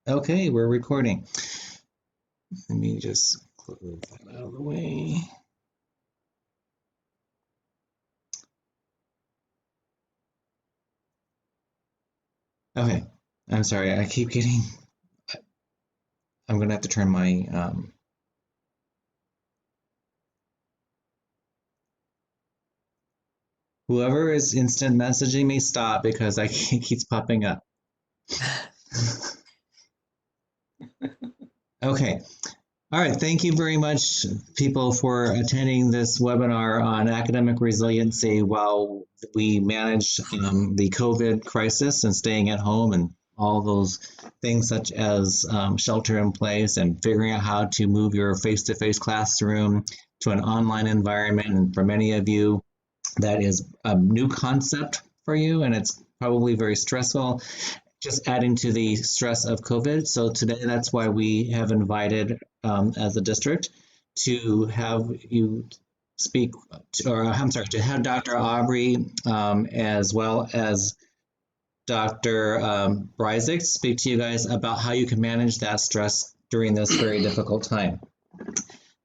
Okay, we're recording. Let me just close that out of the way. Okay, I'm sorry. I keep getting. I'm gonna have to turn my. Whoever is instant messaging me, stop because it keeps popping up. Okay. All right. Thank you very much, people, for attending this webinar on academic resiliency while we manage the COVID crisis and staying at home and all those things such as shelter in place and figuring out how to move your face-to-face classroom to an online environment. And for many of you, that is a new concept for you, and it's probably very stressful, just adding to the stress of COVID. So today, that's why we have invited, as a district, to have you speak, or I'm sorry, to have Dr. Aubrey, as well as Dr. Breisig speak to you guys about how you can manage that stress during this very difficult time.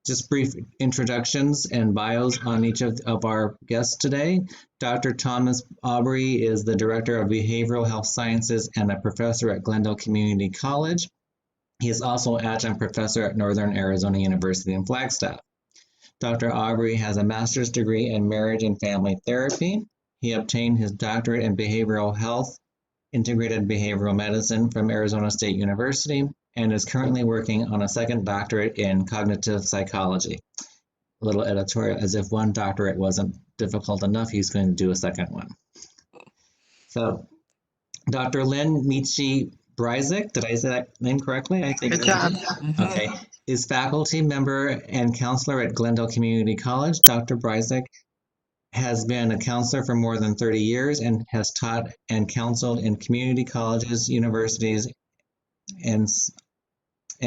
Just brief introductions and bios on each of our guests today. Dr. Thomas Aubrey is the Director of Behavioral Health Sciences and a professor at Glendale Community College. He is also adjunct professor at Northern Arizona University in Flagstaff. Dr. Aubrey has a master's degree in marriage and family therapy. He obtained his doctorate in behavioral health, integrated behavioral medicine from Arizona State University, and is currently working on a second doctorate in cognitive psychology. A little editorial, as if one doctorate wasn't difficult enough, he's going to do a second one. So, Dr. Lynn Michi Breisig, did I say that name correctly? I think. Good job. Okay, is faculty member and counselor at Glendale Community College. Dr. Breisig has been a counselor for more than 30 years and has taught and counseled in community colleges, universities, and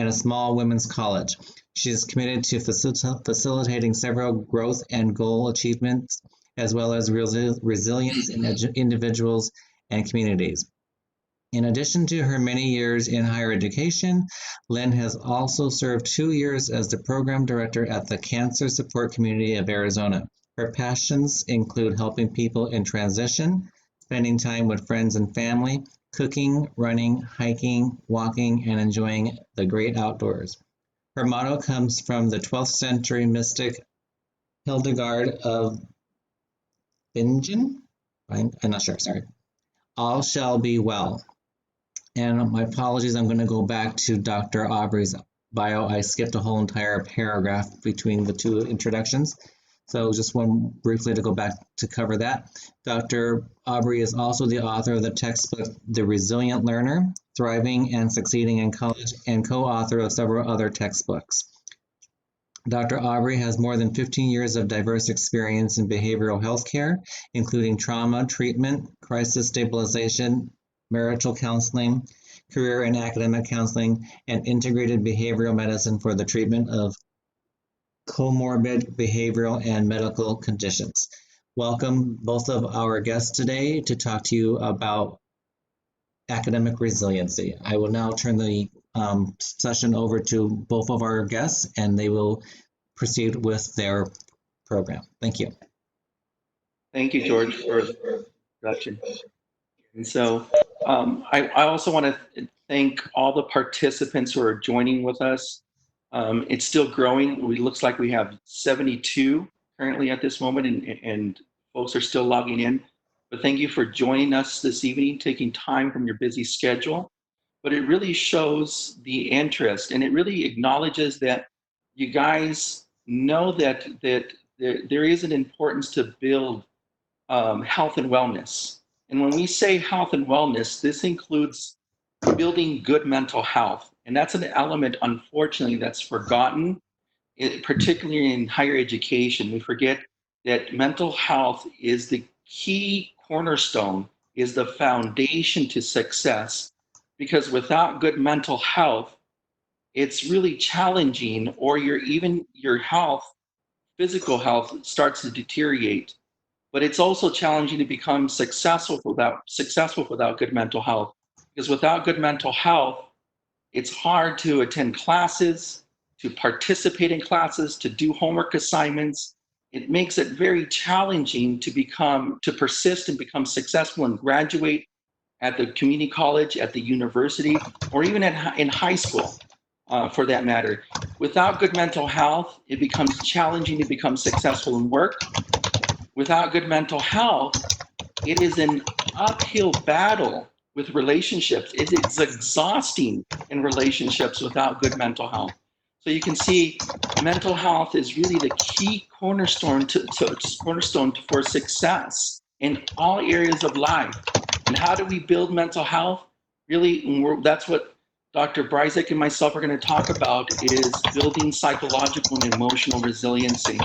a small women's college. She is committed to facilitating several growth and goal achievements, as well as resilience in individuals and communities. In addition to her many years in higher education, Lynn has also served 2 years as the program director at the Cancer Support Community of Arizona. Her passions include helping people in transition, spending time with friends and family, cooking, running, hiking, walking, and enjoying the great outdoors. Her motto comes from the 12th century mystic Hildegard of Bingen. I'm not sure, sorry. All shall be well. And my apologies, I'm going to go back to Dr. Aubrey's bio. I skipped a whole entire paragraph between the two introductions. So just one briefly to go back to cover that. Dr. Aubrey is also the author of the textbook, The Resilient Learner, Thriving and Succeeding in College, and co-author of several other textbooks. Dr. Aubrey has more than 15 years of diverse experience in behavioral health care, including trauma treatment, crisis stabilization, marital counseling, career and academic counseling, and integrated behavioral medicine for the treatment of comorbid behavioral and medical conditions. Welcome both of our guests today to talk to you about academic resiliency. I will now turn the session over to both of our guests, and they will proceed with their program. Thank you. Thank you, George, for the introduction. And so I also want to thank all the participants who are joining with us. It's still growing. It looks like we have 72 currently at this moment, and folks are still logging in. But thank you for joining us this evening, taking time from your busy schedule. But it really shows the interest, and it really acknowledges that you guys know that there is an importance to build health and wellness. And when we say health and wellness, this includes building good mental health. And that's an element, unfortunately, that's forgotten, particularly in higher education. We forget that mental health is the key cornerstone, is the foundation to success. Because without good mental health, it's really challenging, or your health, physical health, starts to deteriorate. But it's also challenging to become successful without good mental health. Because without good mental health, It's hard to attend classes, to participate in classes, to do homework assignments. It makes it very challenging to persist and become successful and graduate at the community college, at the university, or even in high school, for that matter. Without good mental health, it becomes challenging to become successful in work. Without good mental health, it is an uphill battle with relationships. It's exhausting in relationships without good mental health. So you can see mental health is really the key cornerstone for success in all areas of life. And how do we build mental health? Really, that's what Dr. Bryzik and myself are going to talk about, is building psychological and emotional resiliency.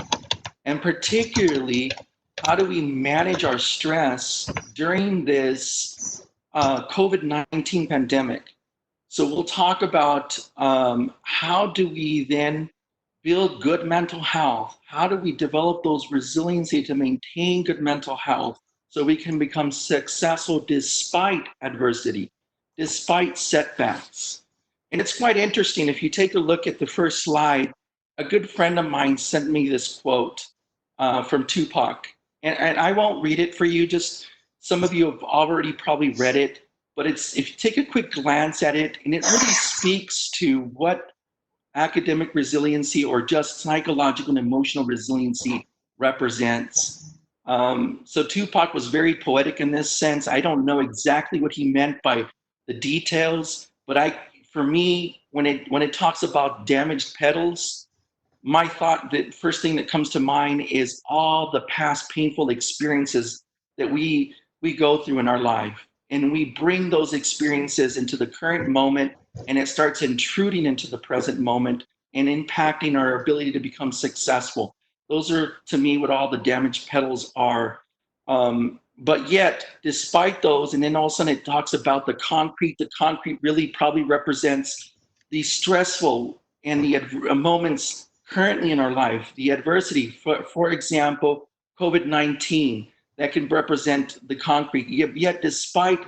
And particularly, how do we manage our stress during this COVID-19 pandemic? So we'll talk about how do we then build good mental health? How do we develop those resiliency to maintain good mental health so we can become successful despite adversity, despite setbacks? And it's quite interesting. If you take a look at the first slide, a good friend of mine sent me this quote from Tupac. And I won't read it for you, just some of you have already probably read it, but if you take a quick glance at it, and it really speaks to what academic resiliency or just psychological and emotional resiliency represents. So Tupac was very poetic in this sense. I don't know exactly what he meant by the details, but for me, when it talks about damaged petals, my thought, the first thing that comes to mind is all the past painful experiences that we go through in our life, and we bring those experiences into the current moment, and it starts intruding into the present moment and impacting our ability to become successful. Those are, to me, what all the damaged petals are. But yet, despite those, and then all of a sudden it talks about the concrete really probably represents the stressful and the moments currently in our life, the adversity. For example, COVID-19, that can represent the concrete. Yet, despite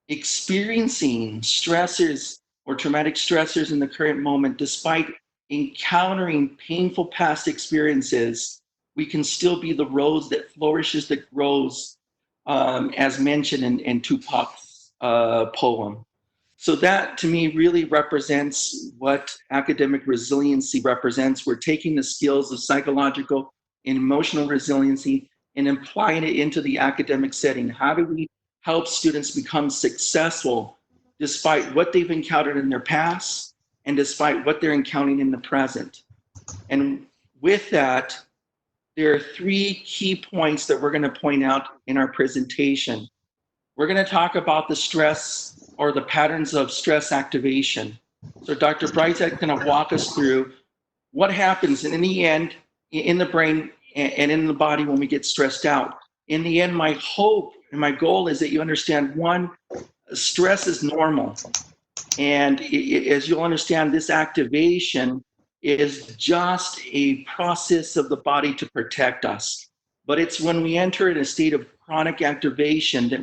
experiencing stressors or traumatic stressors in the current moment, despite encountering painful past experiences, we can still be the rose that flourishes, that grows, as mentioned in Tupac's poem. So that, to me, really represents what academic resiliency represents. We're taking the skills of psychological and emotional resiliency and applying it into the academic setting. How do we help students become successful despite what they've encountered in their past and despite what they're encountering in the present? And with that, there are three key points that we're going to point out in our presentation. We're going to talk about the stress or the patterns of stress activation. So Dr. Bryzik is going to walk us through what happens in the end in the brain and in the body when we get stressed out. In the end, my hope and my goal is that you understand, one, stress is normal. And as you'll understand, this activation is just a process of the body to protect us. But it's when we enter in a state of chronic activation that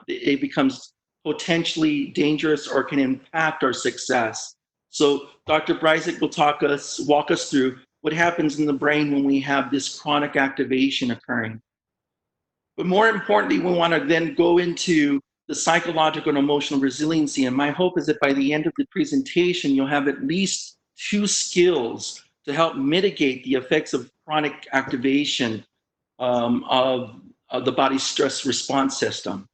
it becomes potentially dangerous or can impact our success. So Dr. Bryzik will walk us through what happens in the brain when we have this chronic activation occurring. But more importantly, we want to then go into the psychological and emotional resiliency. And my hope is that by the end of the presentation, you'll have at least 2 skills to help mitigate the effects of chronic activation of the body's stress response system.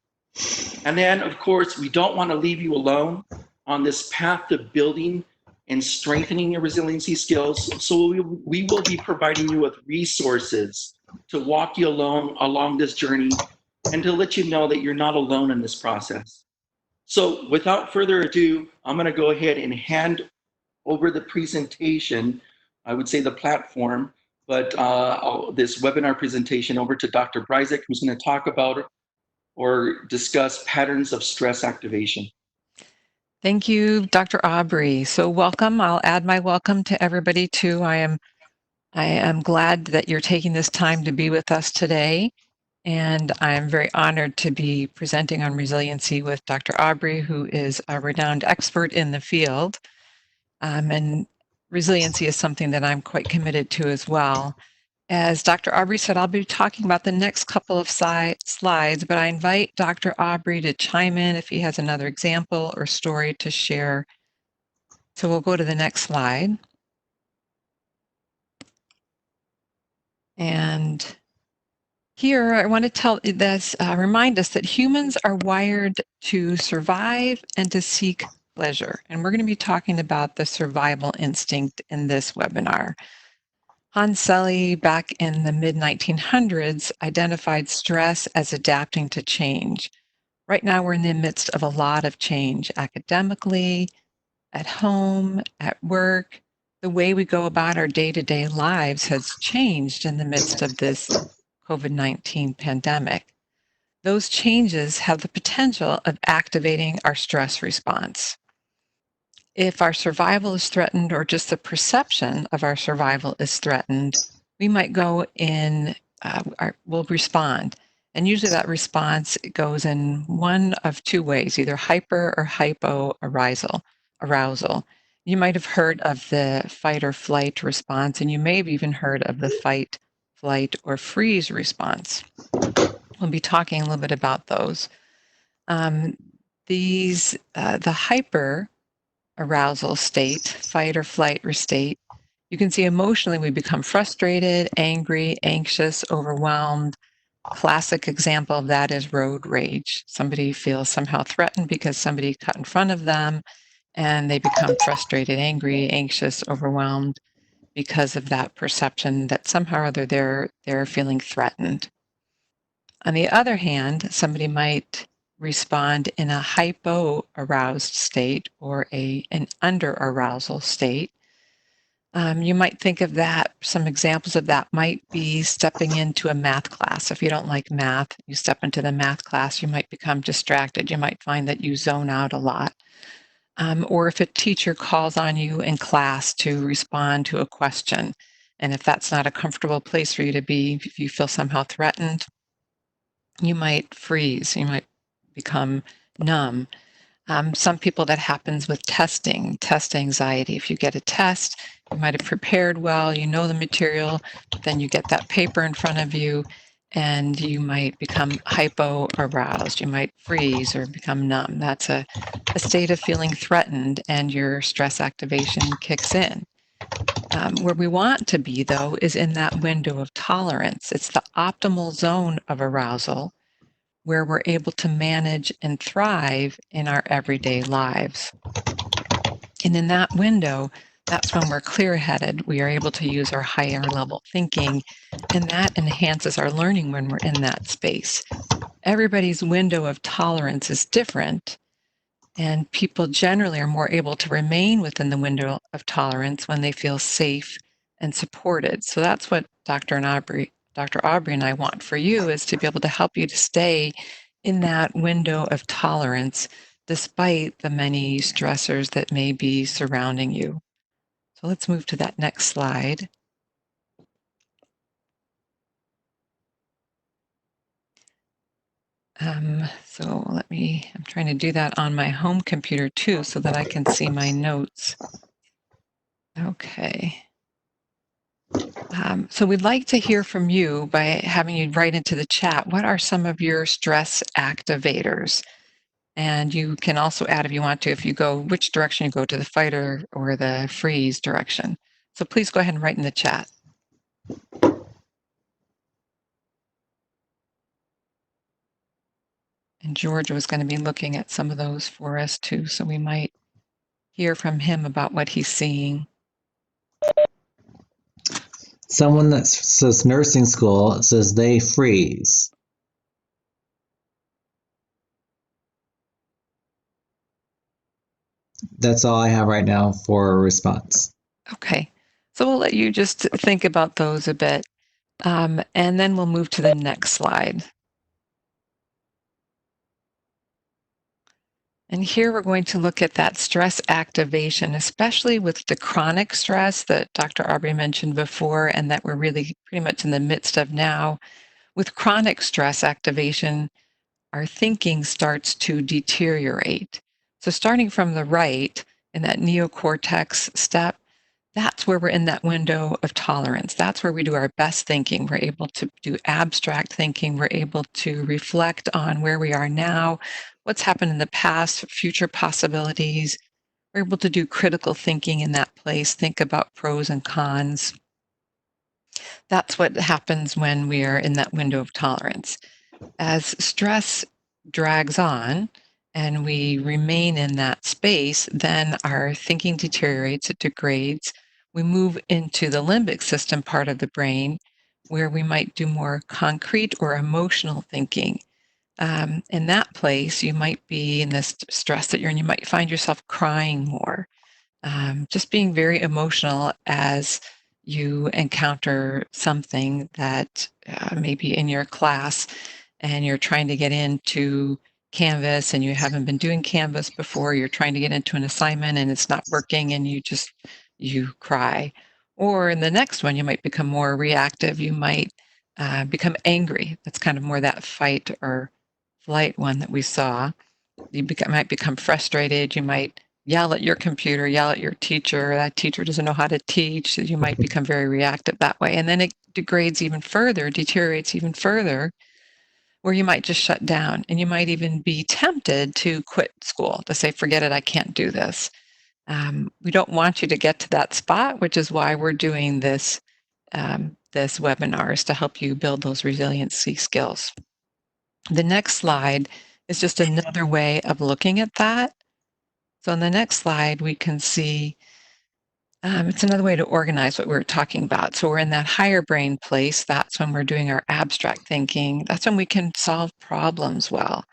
And then, of course, we don't want to leave you alone on this path to building and strengthening your resiliency skills. So we will be providing you with resources to walk you along this journey and to let you know that you're not alone in this process. So without further ado, I'm going to go ahead and hand over the presentation, I would say the platform, but this webinar presentation over to Dr. Bryzik, who's going to talk about or discuss patterns of stress activation. Thank you, Dr. Aubrey. So welcome. I'll add my welcome to everybody too. I am glad that you're taking this time to be with us today. And I'm very honored to be presenting on resiliency with Dr. Aubrey, who is a renowned expert in the field. And resiliency is something that I'm quite committed to as well. As Dr. Aubrey said, I'll be talking about the next couple of slides, but I invite Dr. Aubrey to chime in if he has another example or story to share. So we'll go to the next slide. And here I want to remind us that humans are wired to survive and to seek pleasure. And we're going to be talking about the survival instinct in this webinar. Hans Selye, back in the mid-1900s, identified stress as adapting to change. Right now, we're in the midst of a lot of change academically, at home, at work. The way we go about our day-to-day lives has changed in the midst of this COVID-19 pandemic. Those changes have the potential of activating our stress response. If our survival is threatened, or just the perception of our survival is threatened, we might go in, we'll respond. And usually that response goes in one of two ways, either hyper or hypo arousal. You might have heard of the fight or flight response, and you may have even heard of the fight, flight, or freeze response. We'll be talking a little bit about those. The hyper arousal state, fight or flight state, you can see emotionally we become frustrated, angry, anxious, overwhelmed. Classic example of that is road rage. Somebody feels somehow threatened because somebody cut in front of them, and they become frustrated, angry, anxious, overwhelmed because of that perception that somehow or other they're feeling threatened. On the other hand, somebody might respond in a hypo-aroused state or an under-arousal state. You might think of that, some examples of that might be stepping into a math class. If you don't like math, you step into the math class, you might become distracted. You might find that you zone out a lot. Or if a teacher calls on you in class to respond to a question, and if that's not a comfortable place for you to be, if you feel somehow threatened, you might freeze, you might become numb. Some people, that happens with test anxiety. If you get a test, you might have prepared well, you know the material, but then you get that paper in front of you and you might become hypo-aroused. You might freeze or become numb. That's a state of feeling threatened, and your stress activation kicks in. Where we want to be, though, is in that window of tolerance. It's the optimal zone of arousal where we're able to manage and thrive in our everyday lives. And in that window, that's when we're clear-headed. We are able to use our higher level thinking, and that enhances our learning when we're in that space. Everybody's window of tolerance is different, and people generally are more able to remain within the window of tolerance when they feel safe and supported. So that's what Dr. Aubrey and I want for you, is to be able to help you to stay in that window of tolerance despite the many stressors that may be surrounding you. So let's move to that next slide. I'm trying to do that on my home computer too, so that I can see my notes. Okay. So we'd like to hear from you by having you write into the chat, what are some of your stress activators? And you can also add, if you want to, if you go, which direction you go, to the fight or the freeze direction. So please go ahead and write in the chat. And George was going to be looking at some of those for us too, so we might hear from him about what he's seeing. Someone that says nursing school says they freeze. That's all I have right now for a response. Okay, so we'll let you just think about those a bit, and then we'll move to the next slide. And here we're going to look at that stress activation, especially with the chronic stress that Dr. Aubrey mentioned before, and that we're really pretty much in the midst of now. With chronic stress activation, our thinking starts to deteriorate. So, starting from the right in that neocortex step, that's where we're in that window of tolerance. That's where we do our best thinking. We're able to do abstract thinking. We're able to reflect on where we are now, what's happened in the past, future possibilities. We're able to do critical thinking in that place, think about pros and cons. That's what happens when we are in that window of tolerance. As stress drags on and we remain in that space, then our thinking deteriorates, it degrades. We move into the limbic system part of the brain where we might do more concrete or emotional thinking. In that place, you might be in this stress that you're in, you might find yourself crying more, just being very emotional as you encounter something that maybe in your class and you're trying to get into Canvas and you haven't been doing Canvas before, you're trying to get into an assignment and it's not working and you cry. Or in the next one, you might become more reactive. You might become angry. That's kind of more that fight or flight one that we saw. Might become frustrated. You might yell at your computer, yell at your teacher. That teacher doesn't know how to teach. You might become very reactive that way. And then it degrades even further, deteriorates even further, where you might just shut down and you might even be tempted to quit school, to say, forget it, I can't do this. We don't want you to get to that spot, which is why we're doing this webinar, is to help you build those resiliency skills. The next slide is just another way of looking at that. So on the next slide, we can see it's another way to organize what we were talking about. So we're in that higher brain place. That's when we're doing our abstract thinking. That's when we can solve problems well.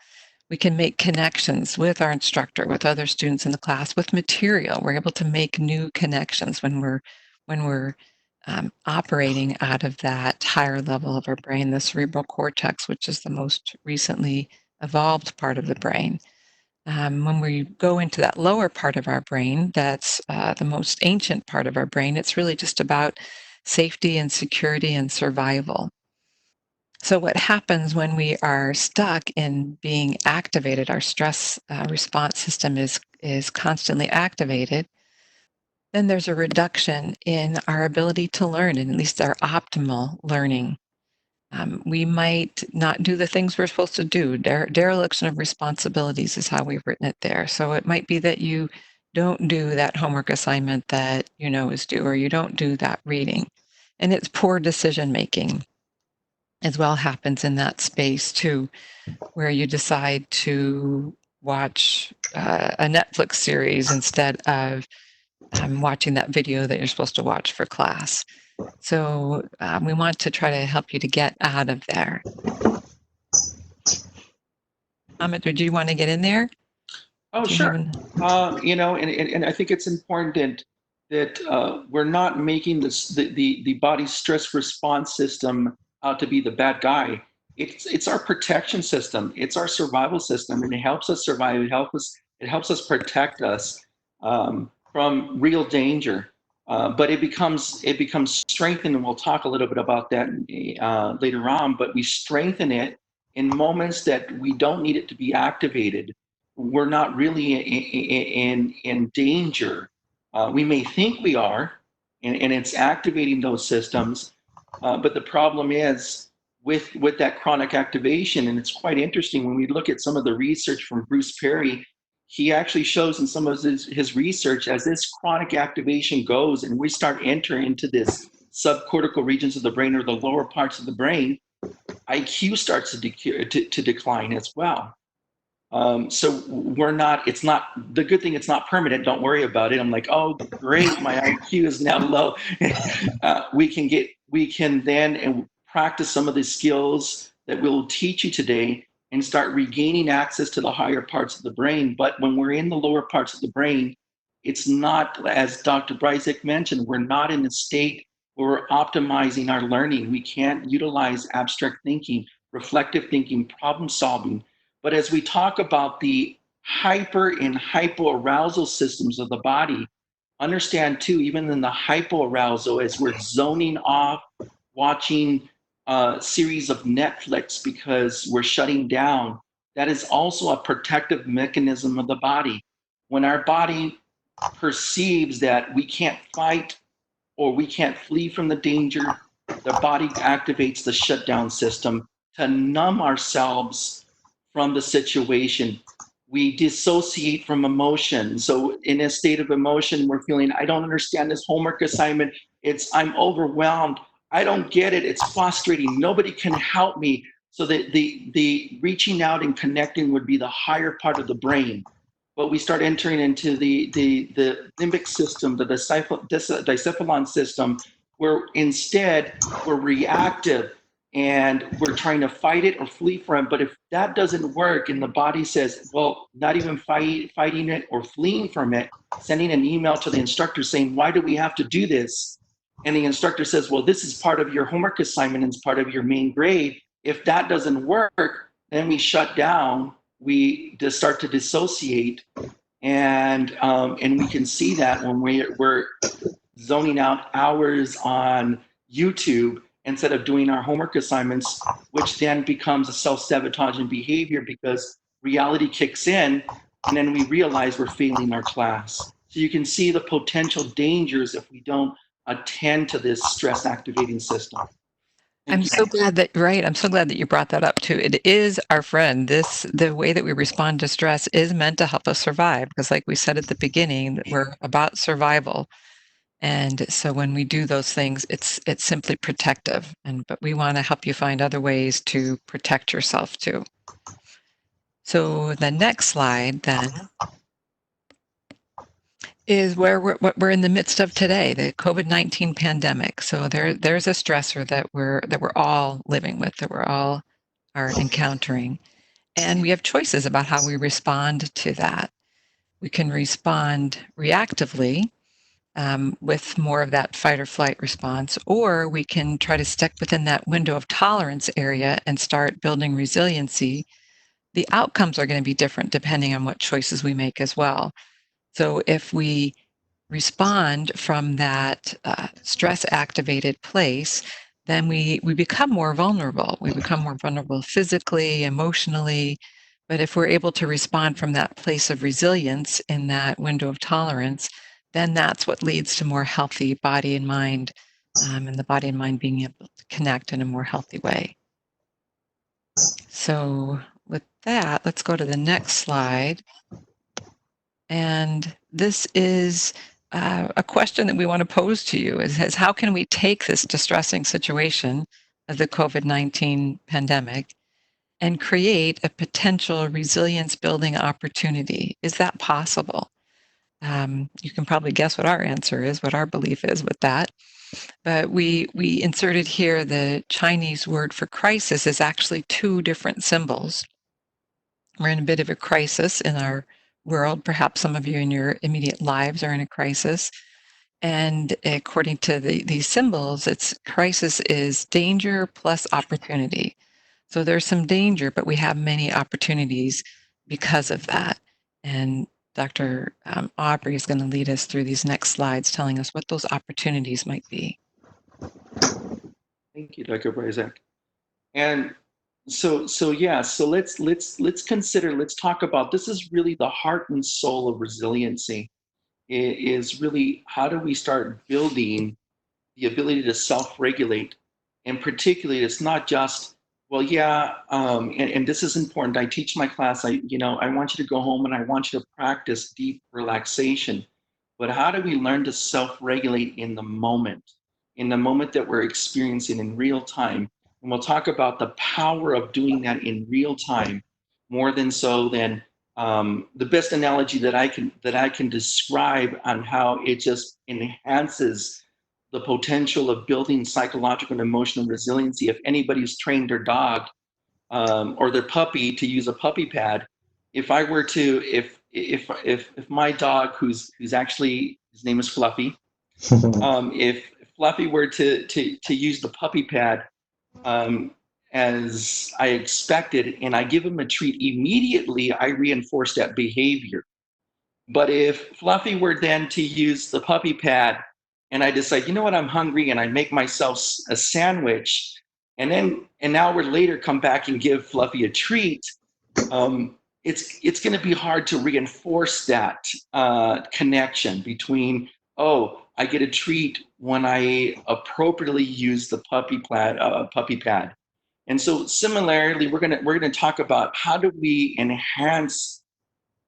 We can make connections with our instructor, with other students in the class, with material. We're able to make new connections when we're operating out of that higher level of our brain, the cerebral cortex, which is the most recently evolved part of the brain. When we go into that lower part of our brain, that's the most ancient part of our brain, it's really just about safety and security and survival. So, what happens when we are stuck in being activated, our stress response system is constantly activated, then there's a reduction in our ability to learn, and at least our optimal learning. We might not do the things we're supposed to do. Dereliction of responsibilities is how we've written it there. So it might be that you don't do that homework assignment that you know is due, or you don't do that reading. And it's poor decision making as well happens in that space too, where you decide to watch a Netflix series instead of watching that video that you're supposed to watch for class. So we want to try to help you to get out of there. Amit, would you want to get in there? Oh, Do you have sure. an... And I think it's important that we're not making the body's stress response system out to be the bad guy. It's our protection system. It's our survival system, and it helps us survive. It helps us protect us from real danger. But it becomes strengthened, and we'll talk a little bit about that later on. But we strengthen it in moments that we don't need it to be activated. We're not really in danger. We may think we are, and it's activating those systems. But the problem is with that chronic activation, and it's quite interesting when we look at some of the research from Bruce Perry. He actually shows in some of his research, as this chronic activation goes and we start entering into this subcortical regions of the brain, or the lower parts of the brain, IQ starts to decline as well. So it's not the good thing. It's not permanent. Don't worry about it. I'm like, oh, great. My IQ is now low. We can then practice some of the skills that we'll teach you today and start regaining access to the higher parts of the brain. But when we're in the lower parts of the brain, it's not, as Dr. Bryzik mentioned, we're not in a state where we're optimizing our learning. We can't utilize abstract thinking, reflective thinking, problem solving. But as we talk about the hyper and hypoarousal systems of the body, understand too, even in the hypoarousal, as we're zoning off, watching series of Netflix because we're shutting down, that is also a protective mechanism of the body. When our body perceives that we can't fight or we can't flee from the danger, the body activates the shutdown system to numb ourselves from the situation. We dissociate from emotion. So in a state of emotion, we're feeling, I don't understand this homework assignment. I'm overwhelmed. I don't get it. It's frustrating. Nobody can help me. So the reaching out and connecting would be the higher part of the brain. But we start entering into the limbic system, the dicephalon system, where instead we're reactive and we're trying to fight it or flee from it. But if that doesn't work and the body says, well, not even fighting it or fleeing from it, sending an email to the instructor saying, why do we have to do this? And the instructor says, well, this is part of your homework assignment and it's part of your main grade. If that doesn't work, then we shut down, we just start to dissociate. And we can see that when we're zoning out hours on YouTube instead of doing our homework assignments, which then becomes a self-sabotaging behavior because reality kicks in and then we realize we're failing our class. So you can see the potential dangers if we don't attend to this stress activating system. I'm so glad that I'm so glad that you brought that up too. It is our friend. The way that we respond to stress is meant to help us survive because like we said at the beginning, that we're about survival. And so when we do those things, it's simply protective. But we want to help you find other ways to protect yourself too. So the next slide then is what we're in the midst of today, the COVID-19 pandemic. So there's a stressor that we're all living with, that we're all are encountering. And we have choices about how we respond to that. We can respond reactively with more of that fight or flight response, or we can try to stick within that window of tolerance area and start building resiliency. The outcomes are going to be different depending on what choices we make as well. So if we respond from that stress activated place, then we become more vulnerable. We become more vulnerable physically, emotionally. But if we're able to respond from that place of resilience in that window of tolerance, then that's what leads to more healthy body and mind, and the body and mind being able to connect in a more healthy way. So with that, let's go to the next slide. And this is a question that we want to pose to you is how can we take this distressing situation of the COVID-19 pandemic and create a potential resilience building opportunity? Is that possible? You can probably guess what our answer is, what our belief is with that. But we inserted here the Chinese word for crisis is actually two different symbols. We're in a bit of a crisis in our world. Perhaps some of you in your immediate lives are in a crisis. And according to these symbols, it's crisis is danger plus opportunity. So there's some danger, but we have many opportunities because of that. And Dr. Aubrey is going to lead us through these next slides, telling us what those opportunities might be. Thank you, Dr. Brizek. And so let's consider, let's talk about, this is really the heart and soul of resiliency. It is really, how do we start building the ability to self-regulate? And particularly, it's not just, well, yeah, and this is important. I teach my class, I want you to go home and I want you to practice deep relaxation. But how do we learn to self-regulate in the moment that we're experiencing in real time? And we'll talk about the power of doing that in real time, more than so than the best analogy that I can describe on how it just enhances the potential of building psychological and emotional resiliency. If anybody's trained their dog or their puppy to use a puppy pad, if I were to, if my dog, who's actually, his name is Fluffy, if Fluffy were to use the puppy pad as I expected, and I give him a treat immediately, I reinforce that behavior. But if Fluffy were then to use the puppy pad and I decide, you know what, I'm hungry and I make myself a sandwich, and an hour later come back and give Fluffy a treat, it's going to be hard to reinforce that connection between, oh, I get a treat when I appropriately use the puppy pad. And so similarly, we're gonna talk about how do we enhance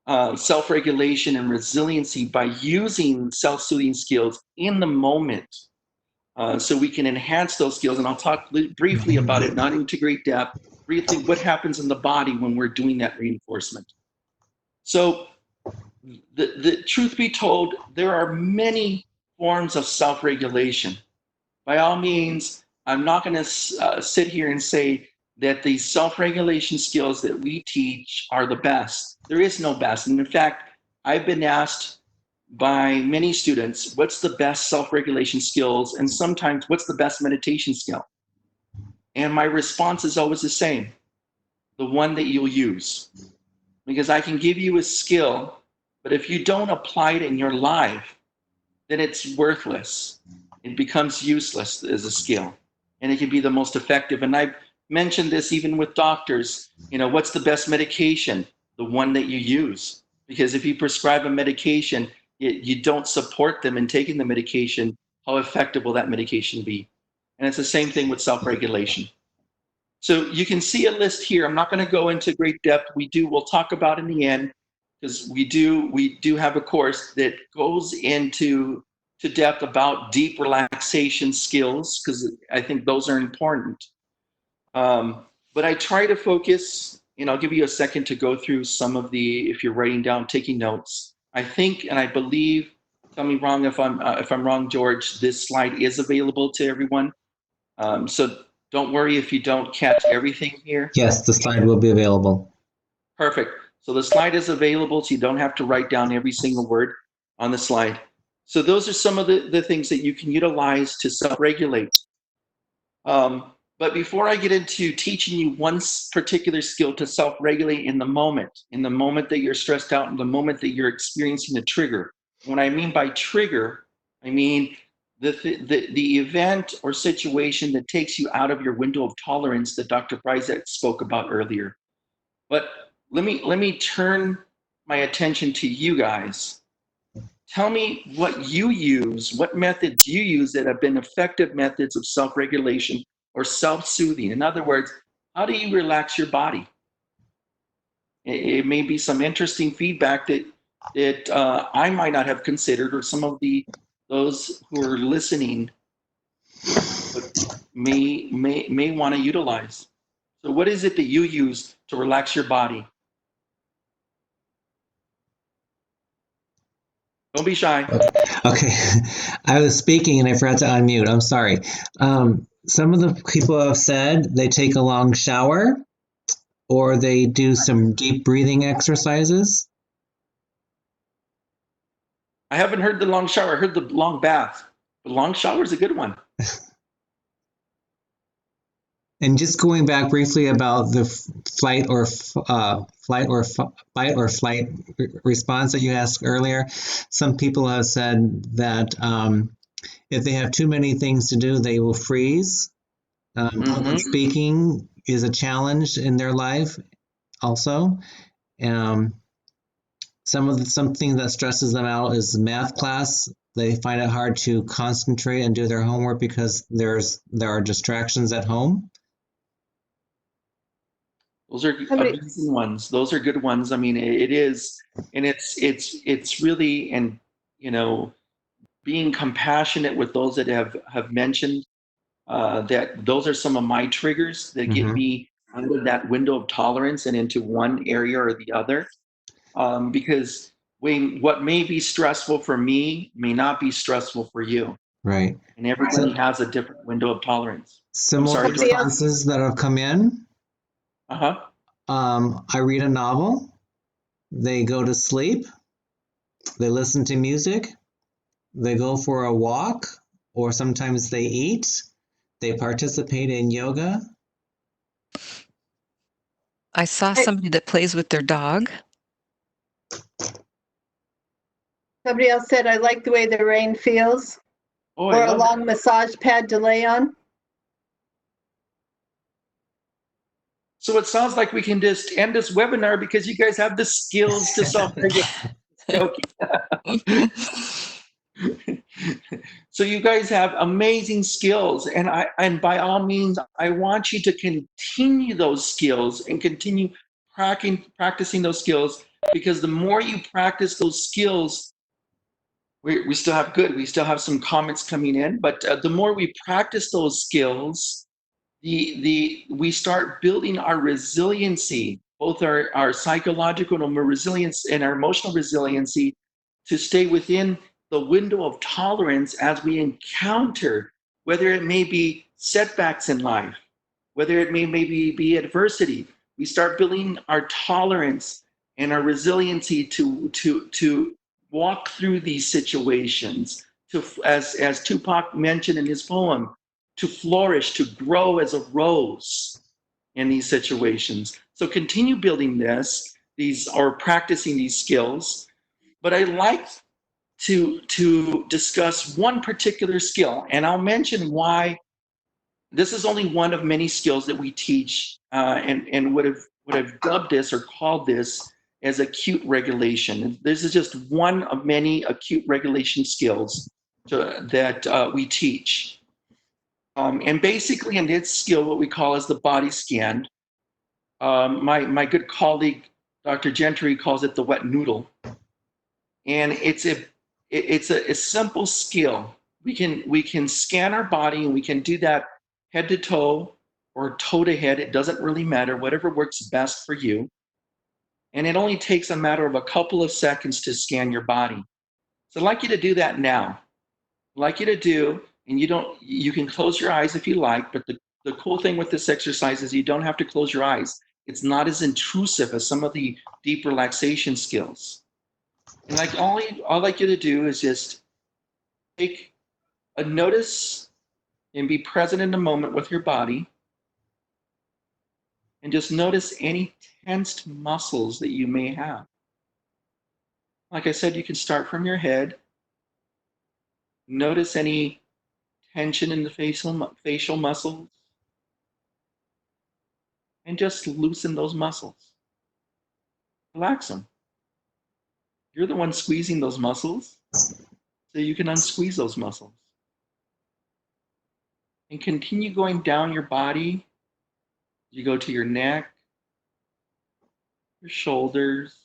self-regulation and resiliency by using self-soothing skills in the moment, so we can enhance those skills. And I'll talk briefly about it, not into great depth, briefly what happens in the body when we're doing that reinforcement. So the truth be told, there are many forms of self-regulation. By all means, I'm not going to sit here and say that the self-regulation skills that we teach are the best. There is no best. And in fact, I've been asked by many students, what's the best self-regulation skills? And sometimes, what's the best meditation skill? And my response is always the same, the one that you'll use. Because I can give you a skill, but if you don't apply it in your life, then it's worthless. It becomes useless as a skill, and it can be the most effective. And I've mentioned this even with doctors, what's the best medication? The one that you use. Because if you prescribe a medication, you don't support them in taking the medication, how effective will that medication be? And it's the same thing with self-regulation. So you can see a list here. I'm not going to go into great depth. We'll talk about in the end, because we do have a course that goes into depth about deep relaxation skills, because I think those are important. But I try to focus, I'll give you a second to go through some of if you're writing down, taking notes. I think, and I believe, tell me wrong if I'm wrong, George, this slide is available to everyone. So don't worry if you don't catch everything here. Yes, the slide will be available. Perfect. So the slide is available, so you don't have to write down every single word on the slide. So those are some of the things that you can utilize to self-regulate. But before I get into teaching you one particular skill to self-regulate in the moment that you're stressed out, in the moment that you're experiencing a trigger. What I mean by trigger, I mean the event or situation that takes you out of your window of tolerance that Dr. Bryzek spoke about earlier. But let me turn my attention to you guys. Tell me what you use, what methods you use that have been effective methods of self-regulation or self-soothing. In other words, how do you relax your body? It may be some interesting feedback that I might not have considered, or some of those who are listening may want to utilize. So what is it that you use to relax your body? Don't be shy. Okay, I was speaking and I forgot to unmute. I'm sorry. Some of the people have said they take a long shower or they do some deep breathing exercises. I haven't heard the long shower. I heard the long bath. The long shower is a good one. And just going back briefly about the fight or flight response that you asked earlier, some people have said that if they have too many things to do, they will freeze. Public speaking is a challenge in their life also. Something that stresses them out is math class. They find it hard to concentrate and do their homework because there are distractions at home. Those are amazing ones. Those are good ones. I mean, it is, and it's really, and being compassionate with those that have mentioned that those are some of my triggers that get me out of that window of tolerance and into one area or the other. Because what may be stressful for me may not be stressful for you. Right. And everybody has a different window of tolerance. Similar responses that have come in. I read a novel. They go to sleep. They listen to music. They go for a walk, or sometimes they eat. They participate in yoga. I saw somebody that plays with their dog. Somebody else said, I like the way the rain feels. Oh, or a long massage pad to lay on. So it sounds like we can just end this webinar because you guys have the skills to self-regulate. Joking. So you guys have amazing skills, and by all means, I want you to continue those skills and continue practicing those skills, because the more you practice those skills, we still have some comments coming in, but the more we practice those skills, we start building our resiliency, both our psychological resilience and our emotional resiliency, to stay within the window of tolerance as we encounter, whether it may be setbacks in life, whether it may maybe be adversity. We start building our tolerance and our resiliency to walk through these situations, to, as Tupac mentioned in his poem, to flourish, to grow as a rose in these situations. So continue building or practicing these skills. But I like to discuss one particular skill, and I'll mention why. This is only one of many skills that we teach, and would have dubbed this or called this as acute regulation. This is just one of many acute regulation skills that we teach. And basically in this skill, what we call is the body scan. My good colleague, Dr. Gentry, calls it the wet noodle. And it's a simple skill. We can scan our body, and we can do that head to toe or toe to head. It doesn't really matter, whatever works best for you. And it only takes a matter of a couple of seconds to scan your body. So I'd like you to do that now. I'd like you to do, and you can close your eyes if you like, but the cool thing with this exercise is you don't have to close your eyes. It's not as intrusive as some of the deep relaxation skills. And all I'd like you to do is just take a notice and be present in the moment with your body, and just notice any tensed muscles that you may have. Like I said, you can start from your head. Notice any tension in the facial muscles, and just loosen those muscles. Relax them. You're the one squeezing those muscles, so you can unsqueeze those muscles. And continue going down your body. You go to your neck, your shoulders.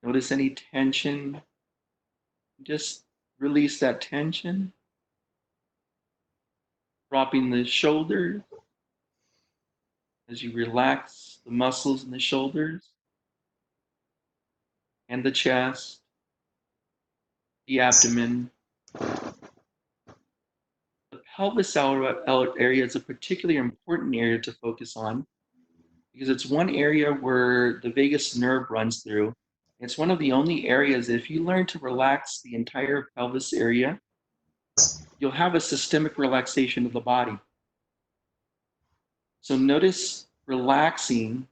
Notice any tension. Just release that tension. Dropping the shoulders as you relax the muscles in the shoulders and the chest, the abdomen. The pelvis area is a particularly important area to focus on, because it's one area where the vagus nerve runs through. It's one of the only areas, if you learn to relax the entire pelvis area, you'll have a systemic relaxation of the body. So notice relaxing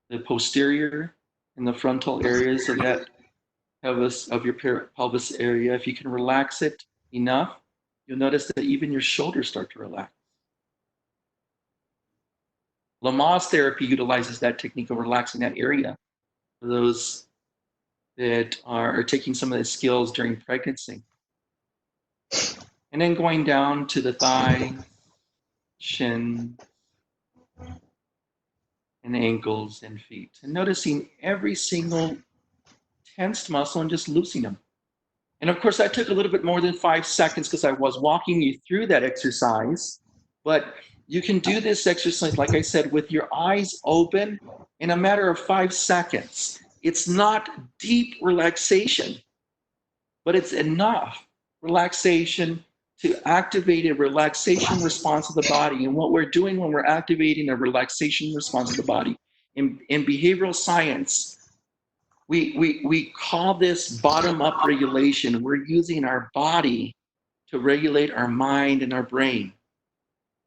the posterior and the frontal areas of that pelvis, of your pelvis area. If you can relax it enough, you'll notice that even your shoulders start to relax. Lamaze therapy utilizes that technique of relaxing that area for those that are taking some of the skills during pregnancy. And then going down to the thighs, shin, and ankles and feet, and noticing every single tensed muscle and just loosening them. And of course, that took a little bit more than 5 seconds because I was walking you through that exercise. But you can do this exercise, like I said, with your eyes open in a matter of 5 seconds. It's not deep relaxation, but it's enough relaxation to activate a relaxation response of the body. And what we're doing when we're activating a relaxation response of the body, in behavioral science, we call this bottom-up regulation. We're using our body to regulate our mind and our brain.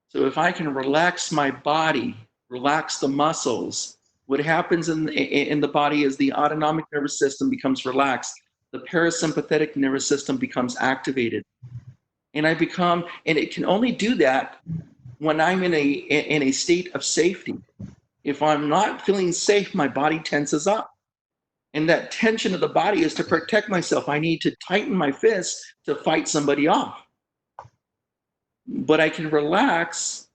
So if I can relax my body, relax the muscles, what happens in the body is the autonomic nervous system becomes relaxed. The parasympathetic nervous system becomes activated. And it can only do that when I'm in a state of safety. If I'm not feeling safe, my body tenses up. And that tension of the body is to protect myself. I need to tighten my fist to fight somebody off. But I can relax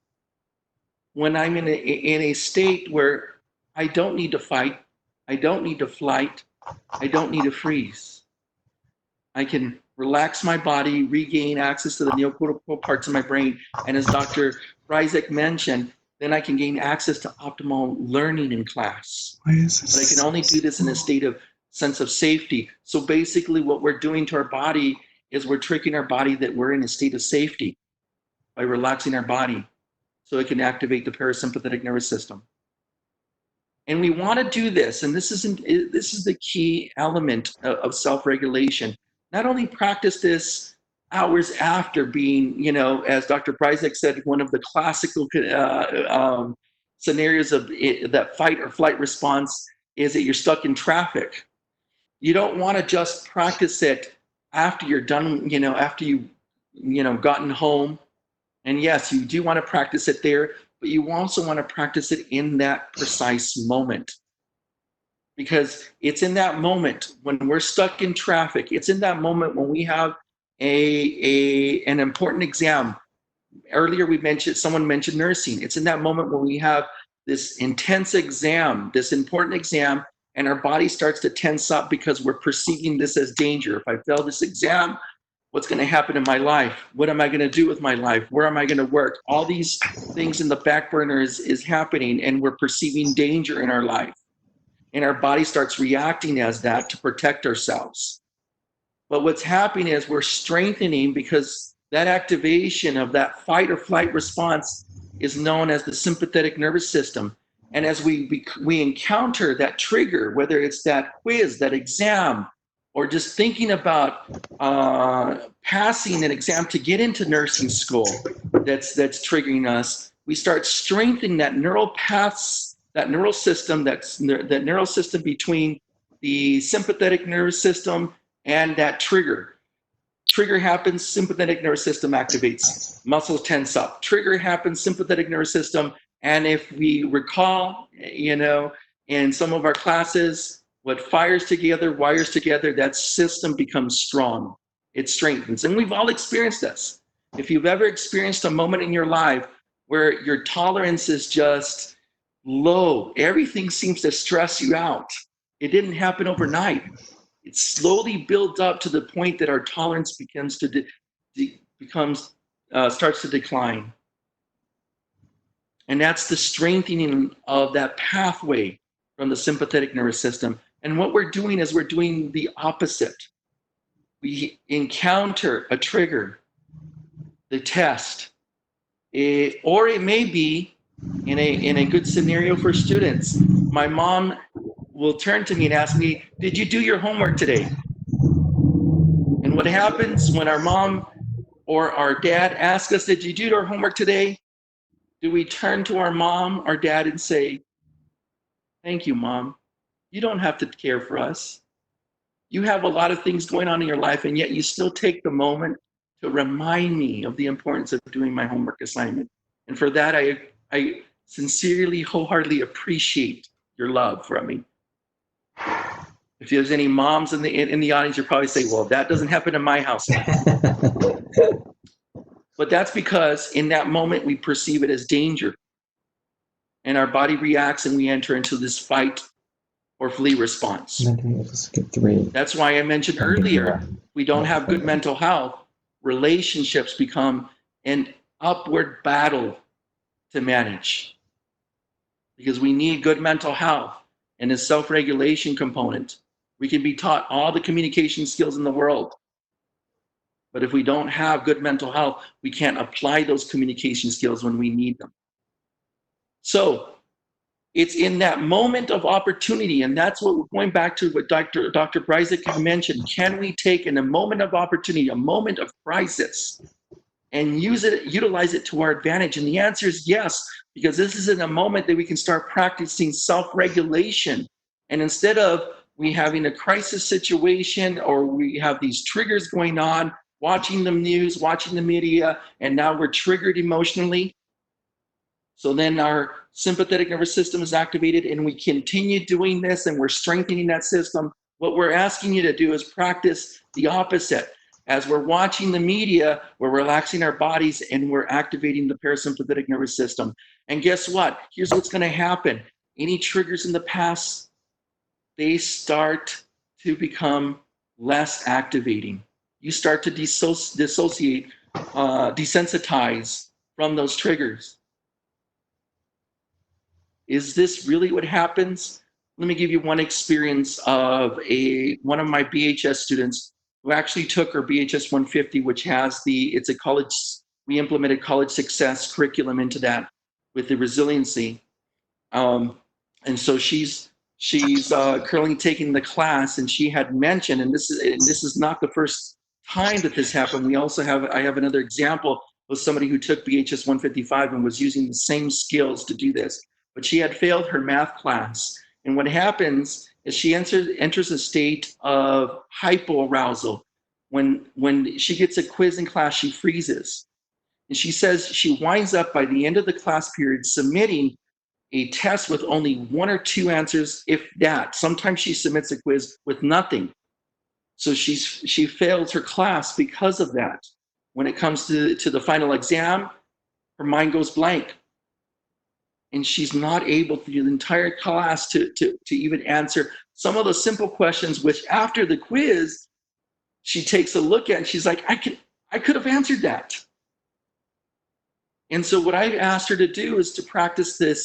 when I'm in a state where I don't need to fight, I don't need to flight, I don't need to freeze. I can relax my body, regain access to the neocortical parts of my brain, and as Dr. Bryzik mentioned, then I can gain access to optimal learning in class. But I can only do this in a state of sense of safety. So basically what we're doing to our body is we're tricking our body that we're in a state of safety by relaxing our body so it can activate the parasympathetic nervous system. And we want to do this, and this is the key element of self-regulation. Not only practice this hours after being, as Dr. Bryzik said, one of the classical scenarios of that fight or flight response is that you're stuck in traffic. You don't want to just practice it after you're done, after you've, gotten home. And yes, you do want to practice it there, but you also want to practice it in that precise moment. Because it's in that moment when we're stuck in traffic, it's in that moment when we have an important exam. Earlier someone mentioned nursing. It's in that moment when we have this intense exam, this important exam, and our body starts to tense up because we're perceiving this as danger. If I fail this exam, what's going to happen in my life? What am I going to do with my life? Where am I going to work? All these things in the back burner is happening, and we're perceiving danger in our life. And our body starts reacting as that to protect ourselves. But what's happening is we're strengthening, because that activation of that fight or flight response is known as the sympathetic nervous system. And as we encounter that trigger, whether it's that quiz, that exam, or just thinking about passing an exam to get into nursing school that's triggering us, we start strengthening that neural paths, that neural system, that neural system between the sympathetic nervous system and that trigger. Trigger happens, sympathetic nervous system activates, muscles tense up. Trigger happens, sympathetic nervous system, and if we recall, in some of our classes, what fires together, wires together, that system becomes strong. It strengthens. And we've all experienced this. If you've ever experienced a moment in your life where your tolerance is just low, everything seems to stress you out. It didn't happen overnight. It slowly builds up to the point that our tolerance starts to decline. And that's the strengthening of that pathway from the sympathetic nervous system. And what we're doing is we're doing the opposite. We encounter a trigger, the test, or it may be in a good scenario for students. My mom will turn to me and ask me, "Did you do your homework today?" And what happens when our mom or our dad asks us, "Did you do our homework today?" Do we turn to our mom or dad and say, "Thank you, Mom. You don't have to care for us. You have a lot of things going on in your life, and yet you still take the moment to remind me of the importance of doing my homework assignment." And for that, I sincerely, wholeheartedly appreciate your love from me. If there's any moms in the audience, you'll probably say, "Well, that doesn't happen in my house." But that's because in that moment, we perceive it as danger. And our body reacts and we enter into this fight or flee response. That's why I mentioned earlier, we don't have good mental health, relationships become an upward battle to manage. Because we need good mental health and a self-regulation component. We can be taught all the communication skills in the world. But if we don't have good mental health, we can't apply those communication skills when we need them. So it's in that moment of opportunity, and that's what we're going back to what Dr. Bryzik mentioned. Can we take in a moment of opportunity, a moment of crisis, and utilize it to our advantage? And the answer is yes, because this is in a moment that we can start practicing self-regulation. And instead of we having a crisis situation or we have these triggers going on, watching the news, watching the media, and now we're triggered emotionally, So then our sympathetic nervous system is activated, and we continue doing this, and we're strengthening that system. What we're asking you to do is practice the opposite. As we're watching the media, we're relaxing our bodies and we're activating the parasympathetic nervous system. And guess what? Here's what's going to happen. Any triggers in the past, they start to become less activating. You start to dissociate, desensitize from those triggers. Is this really what happens? Let me give you one experience of one of my BHS students who actually took her BHS 150, which has it's a college, we implemented college success curriculum into that with the resiliency. And so she's currently taking the class, and she had mentioned, and this is not the first time that this happened. I have another example of somebody who took BHS 155 and was using the same skills to do this, but she had failed her math class. And what happens is she enters a state of hypoarousal. When she gets a quiz in class, she freezes. And she says she winds up by the end of the class period submitting a test with only one or two answers, if that. Sometimes she submits a quiz with nothing. So she fails her class because of that. When it comes to the final exam, her mind goes blank. And she's not able through the entire class to even answer some of the simple questions, which after the quiz, she takes a look at and she's like, I could have answered that. And so what I've asked her to do is to practice sorry,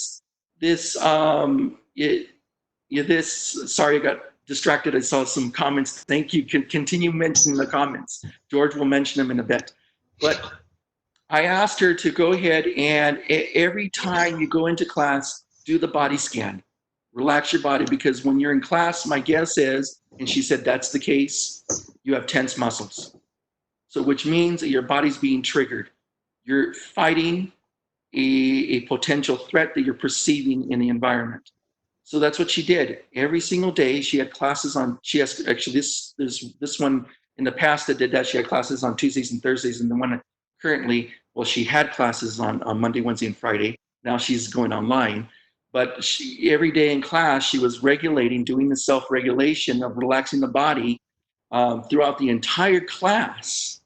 I got distracted. I saw some comments. Thank you. Continue mentioning the comments. George will mention them in a bit. But I asked her to go ahead and every time you go into class, do the body scan. Relax your body, because when you're in class, my guess is, and she said that's the case, you have tense muscles. So which means that your body's being triggered. You're fighting a potential threat that you're perceiving in the environment. So that's what she did. Every single day she had classes on, she has actually this one in the past that did that, she had classes on Tuesdays and Thursdays, and the one currently, well, she had classes on Monday, Wednesday, and Friday. Now she's going online. But every day in class, she was regulating, doing the self-regulation of relaxing the body throughout the entire class.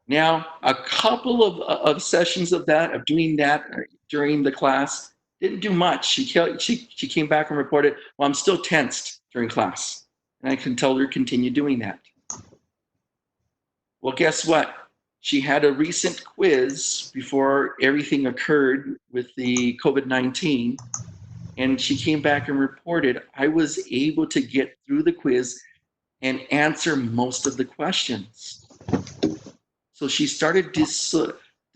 Now, a couple of sessions of doing that during the class, didn't do much. She came back and reported, well, I'm still tensed during class. And I can tell her continue doing that. Well, guess what? She had a recent quiz before everything occurred with the COVID-19. And she came back and reported, I was able to get through the quiz and answer most of the questions. So she started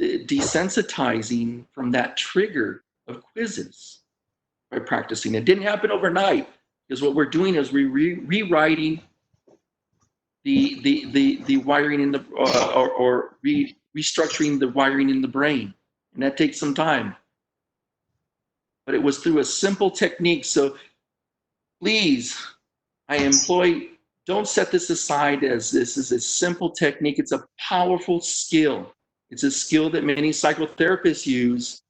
desensitizing from that trigger of quizzes by practicing. It didn't happen overnight, because what we're doing is rewriting the wiring in the or restructuring the wiring in the brain, and that takes some time. But it was through a simple technique. So please, I employ. Don't set this aside as this is a simple technique. It's a powerful skill. It's a skill that many psychotherapists use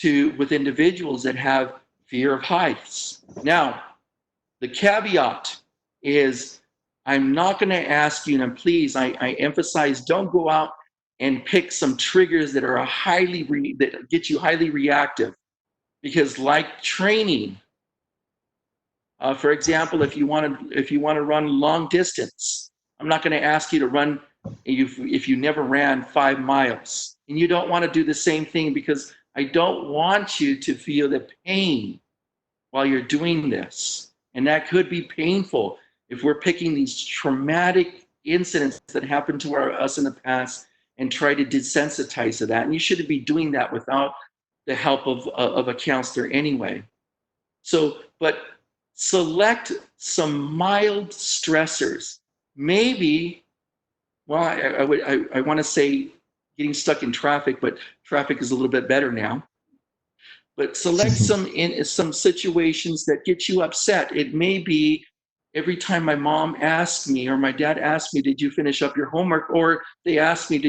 with individuals that have fear of heights. Now, the caveat is I'm not going to ask you, and please, I emphasize, don't go out and pick some triggers that are that get you highly reactive, because like training, for example, if you want to run long distance, I'm not going to ask you to run if you never ran 5 miles. And you don't want to do the same thing, because I don't want you to feel the pain while you're doing this. And that could be painful if we're picking these traumatic incidents that happened to us in the past and try to desensitize to that. And you shouldn't be doing that without the help of a counselor anyway. So, but select some mild stressors. Maybe, well, I want to say getting stuck in traffic, but traffic is a little bit better now. But select some situations that get you upset. It may be every time my mom asks me or my dad asks me, did you finish up your homework? Or they ask me,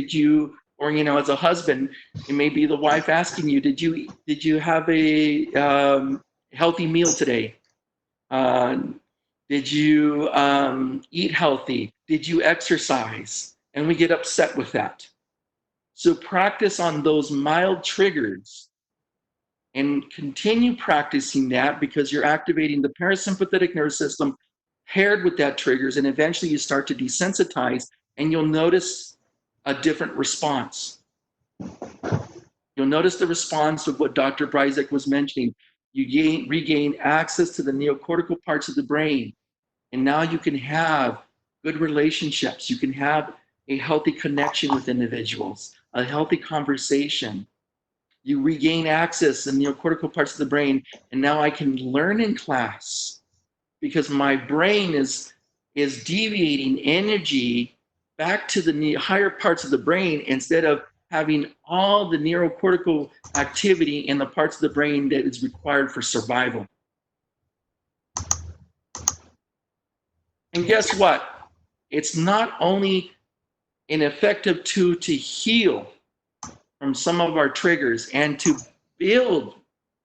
Or, as a husband, it may be the wife asking you, did you have a healthy meal today? Did you eat healthy? Did you exercise? And we get upset with that. So practice on those mild triggers and continue practicing that, because you're activating the parasympathetic nervous system paired with that triggers, and eventually you start to desensitize and you'll notice a different response. You'll notice the response of what Dr. Bryzek was mentioning. You regain access to the neocortical parts of the brain, and now you can have good relationships. You can have a healthy connection with individuals, a healthy conversation. You regain access in the neocortical parts of the brain, and now I can learn in class because my brain is deviating energy back to the higher parts of the brain instead of having all the neurocortical activity in the parts of the brain that is required for survival. And guess what? It's not only an effective tool to heal from some of our triggers and to build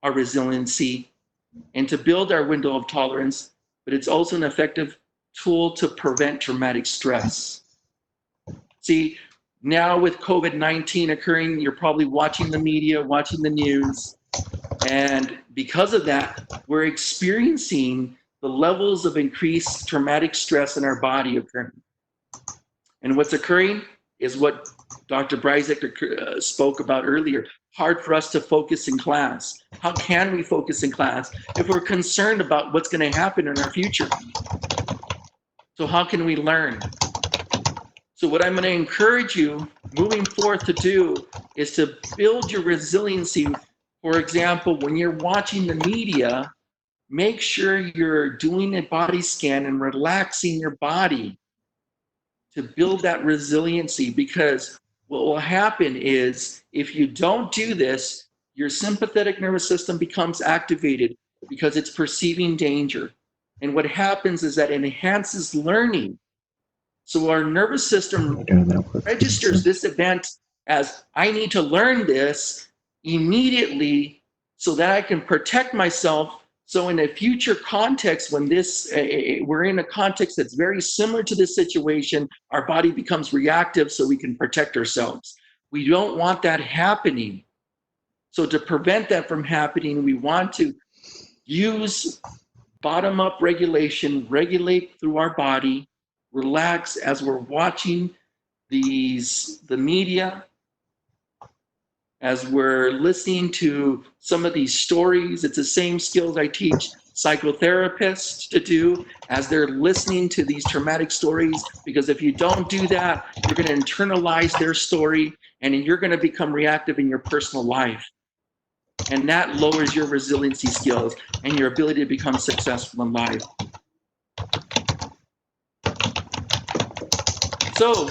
our resiliency and to build our window of tolerance, but it's also an effective tool to prevent traumatic stress. See, now with COVID-19 occurring, you're probably watching the media, watching the news, and because of that, we're experiencing the levels of increased traumatic stress in our body occurring. And what's occurring is what Dr. Bryzek spoke about earlier. Hard for us to focus in class. How can we focus in class if we're concerned about what's going to happen in our future? So how can we learn? So what I'm going to encourage you moving forth to do is to build your resiliency. For example, when you're watching the media, make sure you're doing a body scan and relaxing your body to build that resiliency, because what will happen is if you don't do this, your sympathetic nervous system becomes activated because it's perceiving danger. And what happens is that it enhances learning. So our nervous system registers this event as I need to learn this immediately so that I can protect myself. So in a future context, when we're in a context that's very similar to this situation, our body becomes reactive so we can protect ourselves. We don't want that happening. So to prevent that from happening, we want to use bottom-up regulation, regulate through our body, relax as we're watching the media, as we're listening to some of these stories. It's the same skills I teach psychotherapists to do as they're listening to these traumatic stories, because if you don't do that, you're going to internalize their story and you're going to become reactive in your personal life. And that lowers your resiliency skills and your ability to become successful in life. So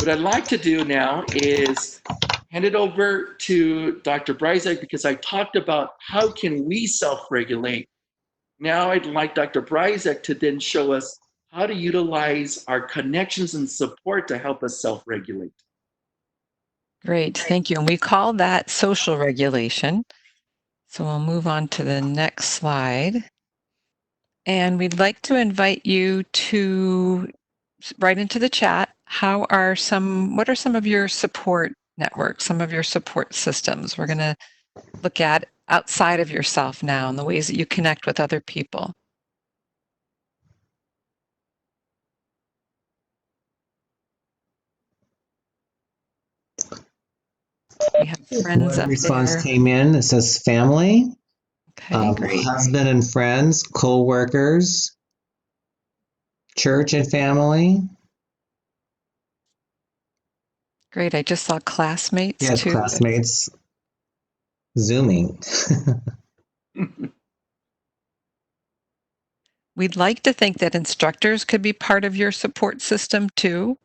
what I'd like to do now is hand it over to Dr. Bryzek, because I talked about how can we self-regulate. Now I'd like Dr. Bryzek to then show us how to utilize our connections and support to help us self-regulate. Great, thank you. And we call that social regulation. So we'll move on to the next slide. And we'd like to invite you to write into the chat, what are some of your support networks, some of your support systems? We're going to look at outside of yourself now and the ways that you connect with other people. We have friends One up response there. came in. It says family, Okay, great. husband and friends, co-workers, church and family. Great. I just saw classmates Yes, too. classmates Zooming. We'd like to think that instructors could be part of your support system too.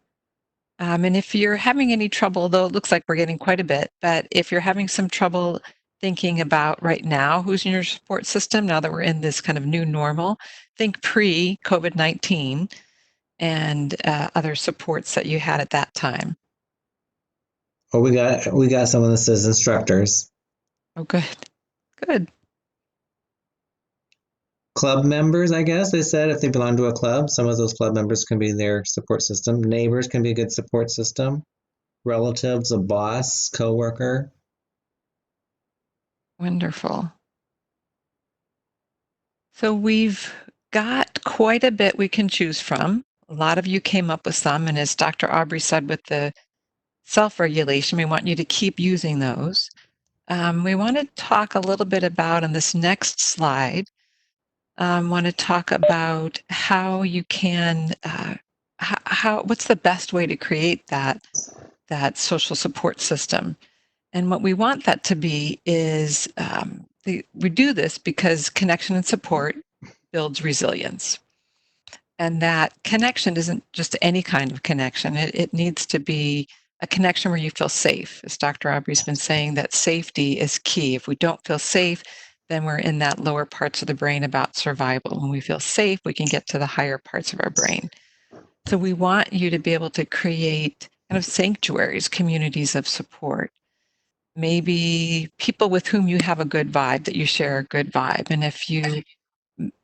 And if you're having any trouble, though it looks like we're getting quite a bit, but if you're having some trouble thinking about right now who's in your support system, now that we're in this kind of new normal, think pre-COVID-19 and other supports that you had at that time. Or we got someone that says instructors. Oh, good. Good. Club members, I guess they said if they belong to a club, some of those club members can be their support system. Neighbors can be a good support system. Relatives, a boss, coworker. Wonderful. So we've got quite a bit we can choose from. A lot of you came up with some, and as Dr. Aubrey said with the self-regulation, we want you to keep using those. We want to talk a little bit about, on this next slide, want to talk about how you can, what's the best way to create that social support system. And what we want that to be is, we do this because connection and support builds resilience. And that connection isn't just any kind of connection. It needs to be a connection where you feel safe. As Dr. Aubrey's been saying, that safety is key. If we don't feel safe, then we're in that lower parts of the brain about survival. When we feel safe, we can get to the higher parts of our brain. So we want you to be able to create kind of sanctuaries, communities of support. Maybe people with whom you have a good vibe, that you share a good vibe. And if you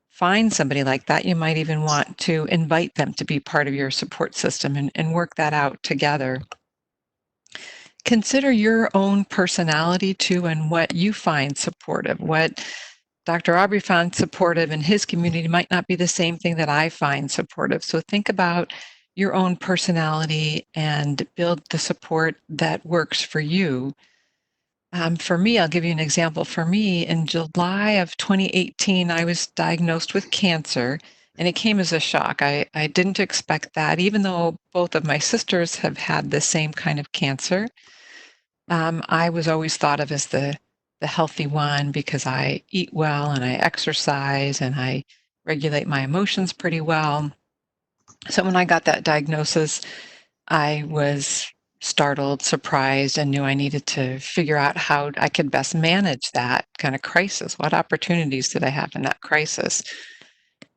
find somebody like that, you might even want to invite them to be part of your support system and work that out together. Consider your own personality too and what you find supportive. What Dr. Aubrey found supportive in his community might not be the same thing that I find supportive. So think about your own personality and build the support that works for you. For me, I'll give you an example. For me, in July of 2018, I was diagnosed with cancer, and it came as a shock. I didn't expect that, even though both of my sisters have had the same kind of cancer. I was always thought of as the healthy one because I eat well and I exercise and I regulate my emotions pretty well. So when I got that diagnosis, I was startled, surprised, and knew I needed to figure out how I could best manage that kind of crisis. What opportunities did I have in that crisis?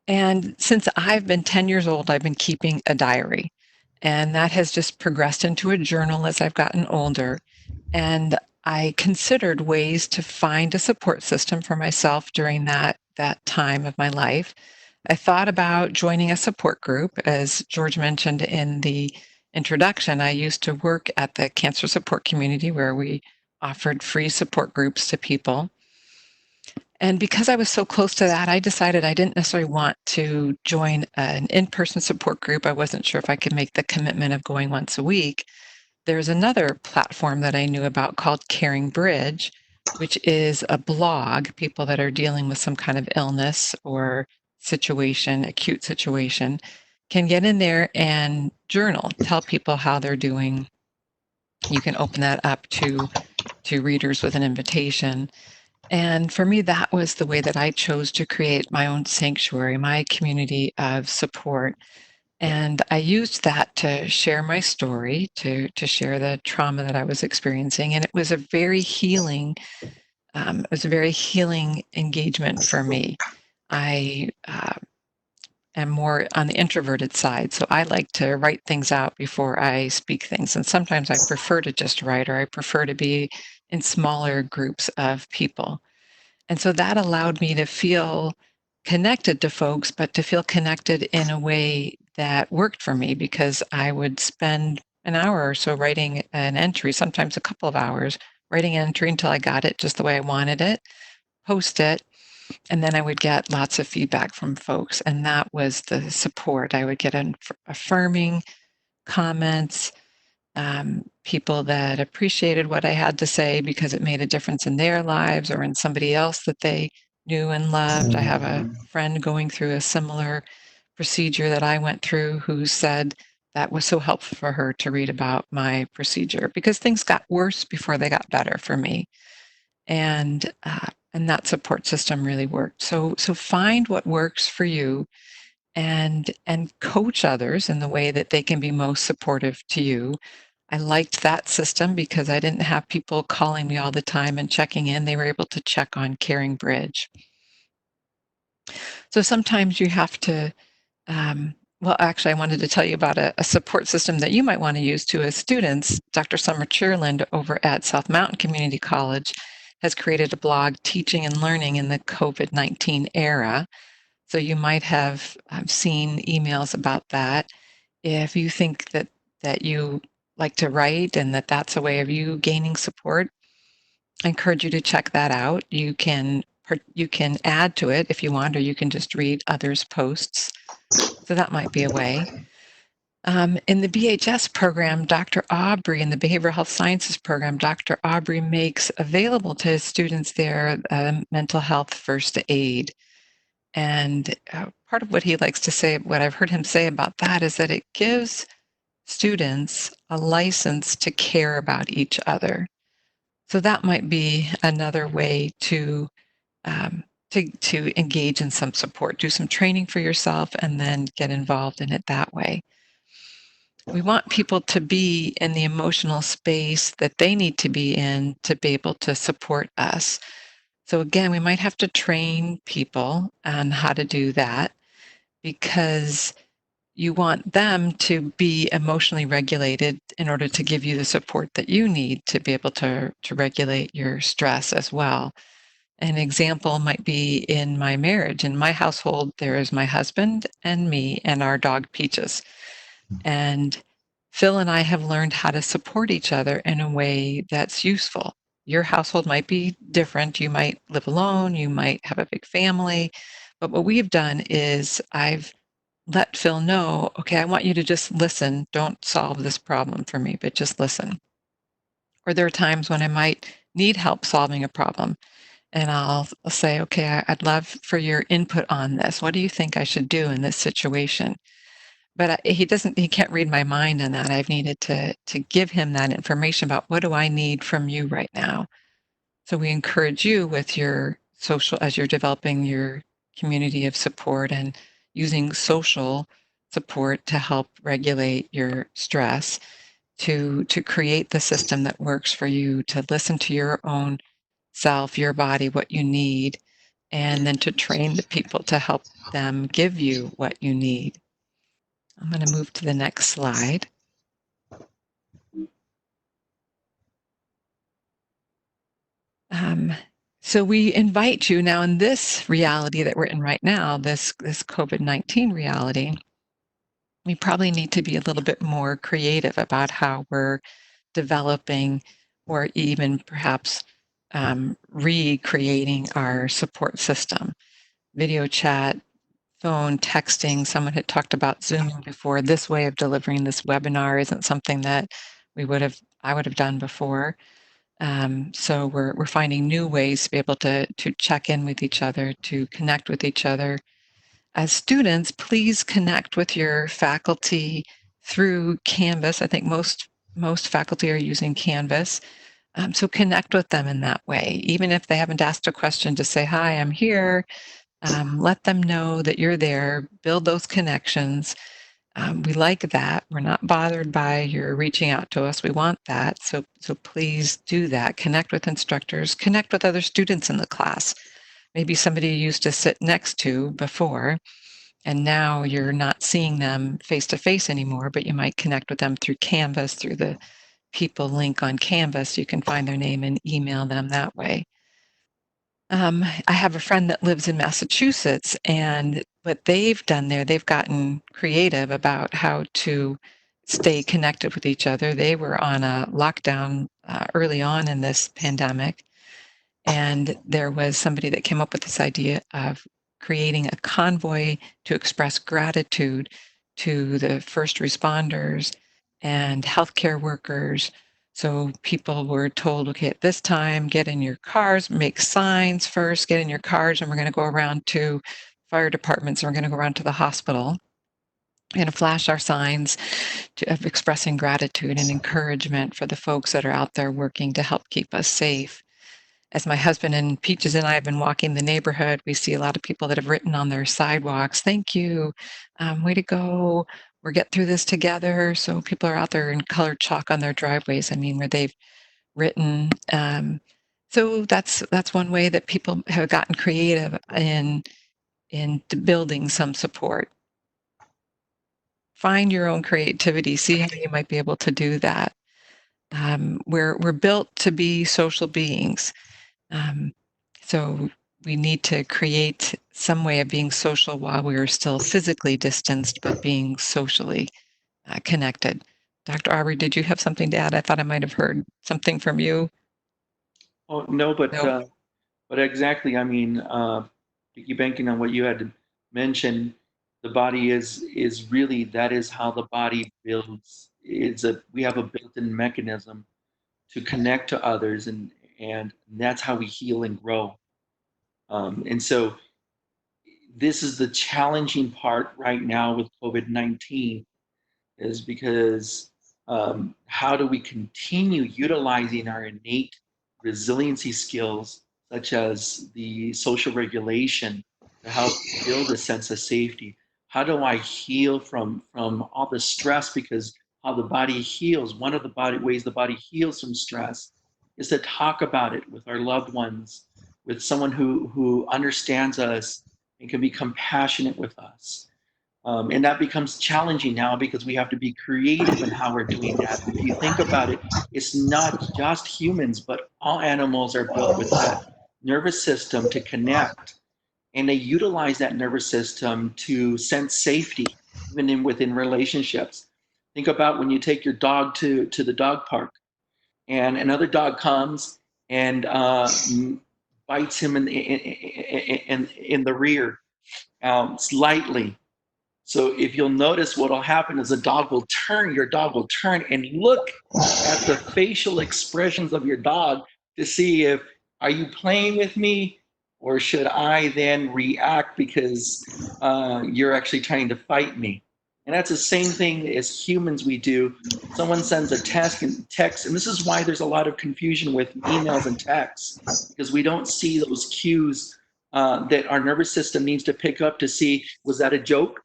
And since I've been 10 years old, I've been keeping a diary. And that has just progressed into a journal as I've gotten older. And I considered ways to find a support system for myself during that time of my life. I thought about joining a support group. As George mentioned in the introduction, I used to work at the cancer support community where we offered free support groups to people. And because I was so close to that, I decided I didn't necessarily want to join an in-person support group. I wasn't sure if I could make the commitment of going once a week. There's another platform that I knew about called Caring Bridge, which is a blog, people that are dealing with some kind of illness or situation, acute situation, can get in there and journal, tell people how they're doing. You can open that up to readers with an invitation. And for me, that was the way that I chose to create my own sanctuary, my community of support. And I used that to share my story, to share the trauma that I was experiencing. And it was a very healing, engagement for me. I am more on the introverted side, so I like to write things out before I speak things. And sometimes I prefer to just write, or I prefer to be in smaller groups of people. And so that allowed me to feel connected to folks, but to feel connected in a way that worked for me, because I would spend an hour or so writing an entry, sometimes a couple of hours, writing an entry until I got it just the way I wanted it, post it, and then I would get lots of feedback from folks. And that was the support. I would get affirming comments, people that appreciated what I had to say because it made a difference in their lives or in somebody else that they knew and loved. I have a friend going through a similar procedure that I went through who said that was so helpful for her to read about my procedure because things got worse before they got better for me. And that support system really worked. So find what works for you and coach others in the way that they can be most supportive to you. I liked that system because I didn't have people calling me all the time and checking in. They were able to check on Caring Bridge. So sometimes you have to Well, actually, I wanted to tell you about a support system that you might want to use too as students. Dr. Summer Cheerland over at South Mountain Community College has created a blog, Teaching and Learning in the COVID-19 Era. So you might have seen emails about that. If you think that you like to write and that's a way of you gaining support, I encourage you to check that out. You can add to it if you want, or you can just read others' posts. So that might be a way. In the BHS program, Dr. Aubrey, in the Behavioral Health Sciences program, Dr. Aubrey makes available to his students there mental health first aid. And part of what he likes to say, what I've heard him say about that, is that it gives students a license to care about each other. So that might be another way um, to engage in some support. Do some training for yourself and then get involved in it that way. We want people to be in the emotional space that they need to be in to be able to support us. So again, we might have to train people on how to do that, because you want them to be emotionally regulated in order to give you the support that you need to be able to regulate your stress as well. An example might be in my marriage. In my household, there is my husband and me and our dog Peaches. And Phil and I have learned how to support each other in a way that's useful. Your household might be different. You might live alone, you might have a big family. But what we've done is I've let Phil know, okay, I want you to just listen. Don't solve this problem for me, but just listen. Or there are times when I might need help solving a problem. And I'll say, okay, I'd love for your input on this. What do you think I should do in this situation? But he can't read my mind on that. I've needed to give him that information about what do I need from you right now. So we encourage you with your social, as you're developing your community of support and using social support to help regulate your stress, to create the system that works for you, to listen to your own self, your body, what you need, and then to train the people to help them give you what you need. I'm going to move to the next slide. So we invite you now, in this reality that we're in right now, this COVID-19 reality, we probably need to be a little bit more creative about how we're developing, or even perhaps recreating our support system. Video chat, phone, texting. Someone had talked about Zoom before. This way of delivering this webinar isn't something that I would have done before. So we're finding new ways to be able to check in with each other, to connect with each other. As students, please connect with your faculty through Canvas. I think most faculty are using Canvas. So connect with them in that way. Even if they haven't asked a question, just say, hi, I'm here. Let them know that you're there. Build those connections. We like that. We're not bothered by your reaching out to us. We want that. So please do that. Connect with instructors, connect with other students in the class. Maybe somebody you used to sit next to before, and now you're not seeing them face to face anymore, but you might connect with them through Canvas, through the people link on Canvas. You can find their name and email them that way. I have a friend that lives in Massachusetts, and what they've done there, they've gotten creative about how to stay connected with each other. They were on a lockdown early on in this pandemic, and there was somebody that came up with this idea of creating a convoy to express gratitude to the first responders and healthcare workers. So people were told, okay, at this time, get in your cars, make signs first, get in your cars, and we're going to go around to fire departments, and we're going to go around to the hospital. We're going to flash our signs of expressing gratitude and encouragement for the folks that are out there working to help keep us safe. As my husband and Peaches and I have been walking the neighborhood, we see a lot of people that have written on their sidewalks, thank you, way to go, we're getting through this together. So people are out there in colored chalk on their driveways, where they've written. So that's one way that people have gotten creative in building some support. find your own creativity, see how you might be able to do that. We're built to be social beings. Um, so we need to create some way of being social while we are still physically distanced, but being socially connected. Dr. Aubrey, did you have something to add? I thought I might have heard something from you. Oh, no, No. but exactly. I mean, banking on what you had mentioned, the body is really, that is how the body builds. We have a built-in mechanism to connect to others, and that's how we heal and grow. And so this is the challenging part right now with COVID-19, is because how do we continue utilizing our innate resiliency skills, such as the social regulation, to help build a sense of safety? How do I heal from all the stress? Because how the body heals, one of the ways the body heals from stress is to talk about it with our loved ones, with someone who understands us and can be compassionate with us. And that becomes challenging now because we have to be creative in how we're doing that. If you think about it, it's not just humans, but all animals are built with that nervous system to connect. And they utilize that nervous system to sense safety, even within relationships. Think about when you take your dog to the dog park and another dog comes and bites him in the rear, slightly. So if you'll notice, what will happen is your dog will turn and look at the facial expressions of your dog to see if, are you playing with me, or should I then react because you're actually trying to fight me? And that's the same thing as humans we do. Someone sends a text, and this is why there's a lot of confusion with emails and texts, because we don't see those cues that our nervous system needs to pick up to see, was that a joke?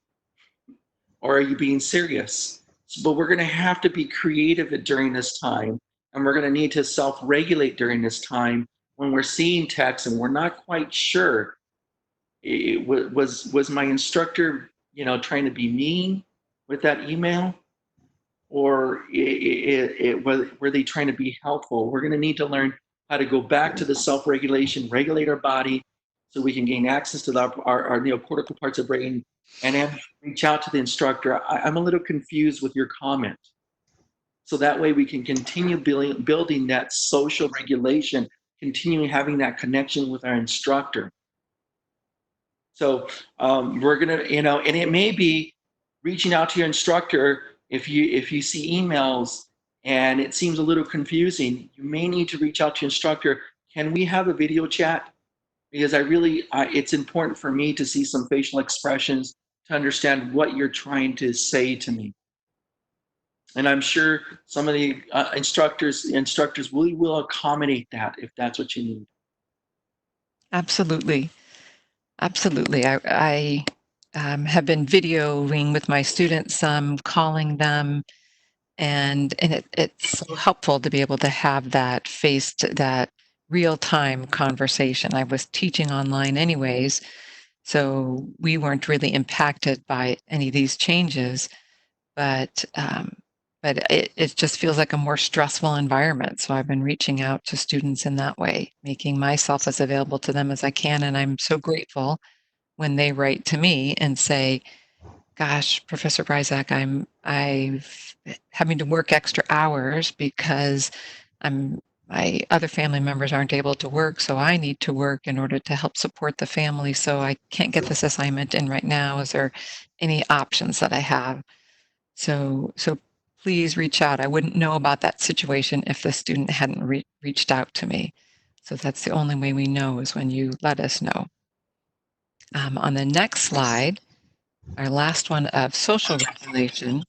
Or are you being serious? But we're going to have to be creative during this time, and we're going to need to self-regulate during this time when we're seeing text and we're not quite sure. Was my instructor, trying to be mean with that email, or were they trying to be helpful? We're going to need to learn how to go back to the self-regulation, regulate our body, so we can gain access to our neocortical parts of brain, and then reach out to the instructor. I'm a little confused with your comment. So that way we can continue building that social regulation, continuing having that connection with our instructor. So we're gonna, and it may be reaching out to your instructor. If you see emails and it seems a little confusing, you may need to reach out to your instructor. Can we have a video chat? Because it's important for me to see some facial expressions to understand what you're trying to say to me. And I'm sure some of the instructors will accommodate that if that's what you need. Absolutely. Absolutely. I have been videoing with my students, calling them, and it's so helpful to be able to have that real-time conversation. I was teaching online anyways, so we weren't really impacted by any of these changes, but it just feels like a more stressful environment. So I've been reaching out to students in that way, making myself as available to them as I can, and I'm so grateful when they write to me and say, "Gosh, Professor Bryzak, I've having to work extra hours because my other family members aren't able to work, so I need to work in order to help support the family. So I can't get this assignment in right now. Is there any options that I have?" So please reach out. I wouldn't know about that situation if the student hadn't reached out to me. So that's the only way we know, is when you let us know. On the next slide, our last one of social regulation,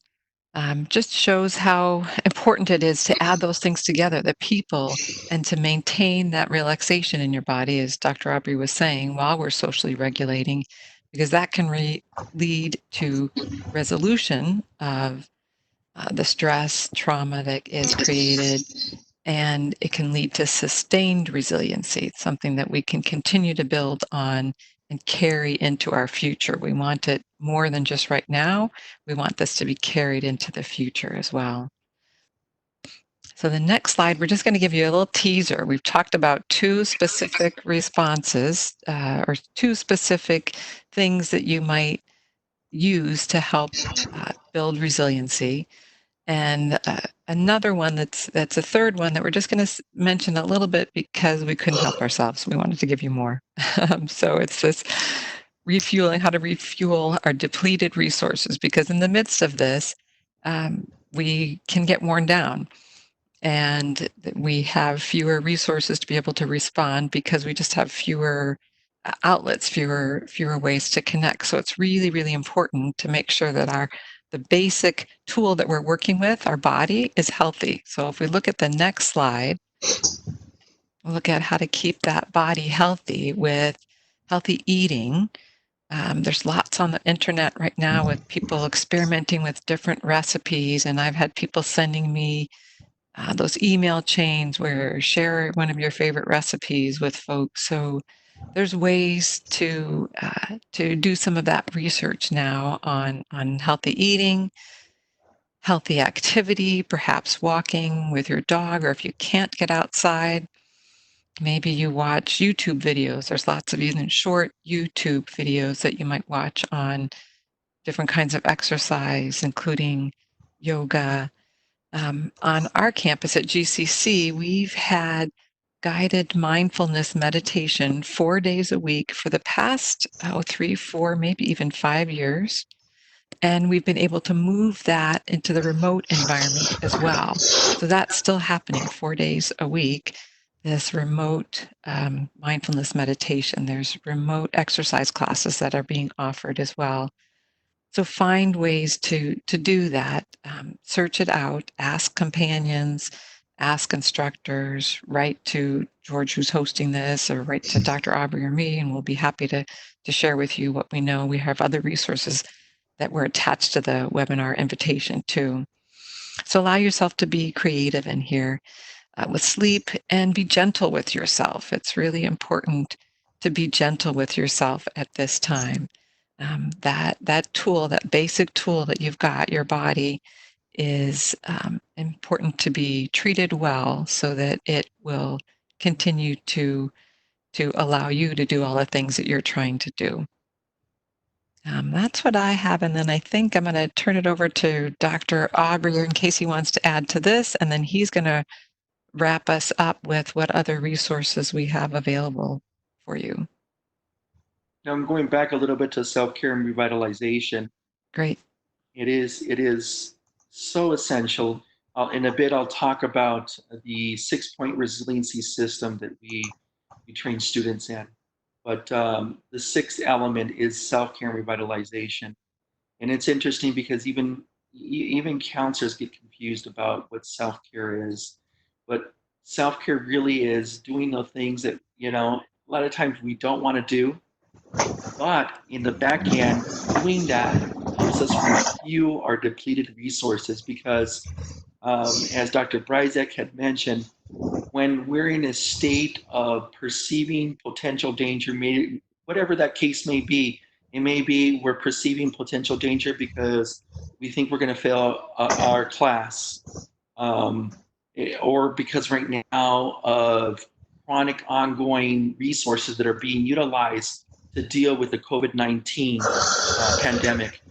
just shows how important it is to add those things together, the people, and to maintain that relaxation in your body, as Dr. Aubrey was saying, while we're socially regulating, because that can lead to resolution of the stress, trauma that is created, and it can lead to sustained resiliency, something that we can continue to build on and carry into our future. We want it more than just right now. We want this to be carried into the future as well. So the next slide, we're just going to give you a little teaser. We've talked about two specific responses or two specific things that you might use to help build resiliency. And another one that's a third one that we're just going to mention a little bit because we couldn't help ourselves. We wanted to give you more. So it's this refueling, how to refuel our depleted resources, because in the midst of this, we can get worn down and we have fewer resources to be able to respond because we just have fewer outlets, fewer ways to connect. So it's really, really important to make sure that the basic tool that we're working with, our body, is healthy. So if we look at the next slide, we'll look at how to keep that body healthy with healthy eating. There's lots on the internet right now with people experimenting with different recipes, and I've had people sending me those email chains where share one of your favorite recipes with folks. So there's ways to do some of that research now on healthy eating, healthy activity, perhaps walking with your dog, or if you can't get outside, maybe you watch YouTube videos. There's lots of even short YouTube videos that you might watch on different kinds of exercise, including yoga. On our campus at GCC, we've had guided mindfulness meditation 4 days a week for the past 3, 4, maybe even 5 years. And we've been able to move that into the remote environment as well. So that's still happening 4 days a week, this remote mindfulness meditation. There's remote exercise classes that are being offered as well. So find ways to do that. Search it out, ask companions, ask instructors, write to George who's hosting this, or write to Dr. Aubrey or me, and we'll be happy to share with you what we know. We have other resources that were attached to the webinar invitation too. So allow yourself to be creative in here with sleep, and be gentle with yourself. It's really important to be gentle with yourself at this time. That tool, that basic tool that you've got, your body, is important to be treated well so that it will continue to allow you to do all the things that you're trying to do. That's what I have, and then I think I'm going to turn it over to Dr. Aubrey in case he wants to add to this, and then he's going to wrap us up with what other resources we have available for you. Now I'm going back a little bit to self-care and revitalization. Great. It is so essential. In a bit, I'll talk about the 6-point resiliency system that we train students in. But the sixth element is self-care and revitalization. And it's interesting because even counselors get confused about what self-care is. But self-care really is doing the things that, a lot of times we don't want to do. But in the back end, doing that helps us refuel our depleted resources because, as Dr. Bryzek had mentioned, when we're in a state of perceiving potential danger, whatever that case may be, it may be we're perceiving potential danger because we think we're going to fail our class, or because right now of chronic ongoing resources that are being utilized to deal with the COVID-19 pandemic.